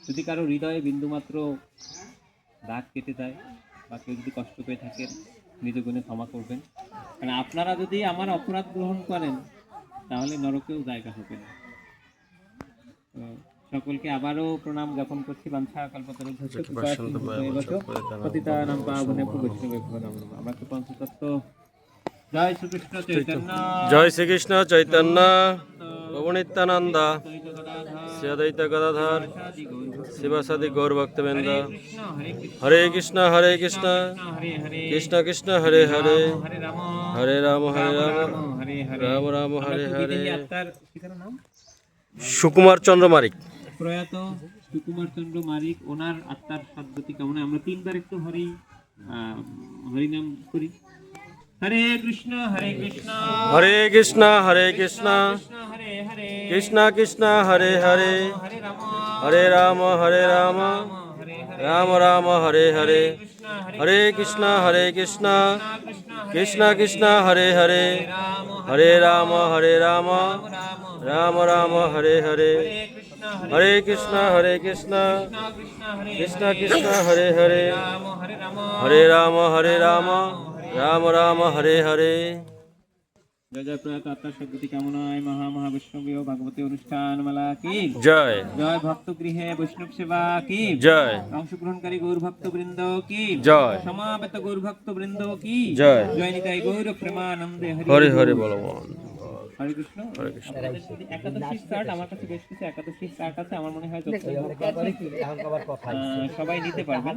যদি কারো হৃদয়ে বিন্দুমাত্র দাগ কেটে যায় বা কেউ যদি কষ্ট পেয়ে থাকেন, নিজ গুণে ক্ষমা করবেন। কারণ আপনারা যদি আমার অপরাধ গ্রহণ করেন তাহলে নরকেও জায়গা হবে না। তো সকলকে আবারও প্রণাম জ্ঞাপন করছি। বাঞ্ছা কল্পতরুভ্যশ্চ কৃপা সিন্ধুভ্যেব পতিতানাং পাবনেভ্যো বৈষ্ণবেভ্যো নমো নমঃ। আমরা তো পঞ্চতত্ত্ব। জয় শ্রীকৃষ্ণ চৈতন্য, জয় শ্রীকৃষ্ণ চৈতন্য প্রভু নিত্যানন্দ, শ্রী অদ্বৈত গদাধর শিবাসাদি গৌর ভক্তবৃন্দ। হরে কৃষ্ণ কৃষ্ণ কৃষ্ণ হরে হরে, হরে রাম রাম রাম হরে হরে। সুকুমার চন্দ্র মারিক, প্রয়াত সুকুমার চন্দ্র মারিক, ওনার আত্মার সদ্গতি কামনায় আমরা 3 বার একটু হরিনাম করি। হরে কৃষ্ণ হরে কৃষ্ণ হরে হরে, কৃষ্ণ কৃষ্ণ হরে হরে, হরে রাম রাম রাম হরে হরে। হরে কৃষ্ণ কৃষ্ণ কৃষ্ণ হরে হরে, হরে রাম রাম রাম হরে হরে। হরে কৃষ্ণ কৃষ্ণ কৃষ্ণ হরে হরে, হরে রাম রাম রাম হরে হরে। জয় জয় প্রয়াত আত্মার সদ্গতি কামনায় মহাবৈষ্ণবীয় ভাগবতী অনুষ্ঠান মালা কি জয়। জয় ভক্ত গৃহে বৈষ্ণব সেবা কি জয়। অংশগ্রহণকারী গৌর ভক্ত বৃন্দ কি জয়। সমাবেত গৌর ভক্ত বৃন্দ কি জয়। জয় নিতাই গৌর প্রেমানন্দে হরে হরে বলো। হরে কৃষ্ণ। একাদশী স্টার্ট আমার কাছে বেশ কিছু একাদশী স্টার্ট আছে, আমার মনে হয় সবাই নিতে পারবে।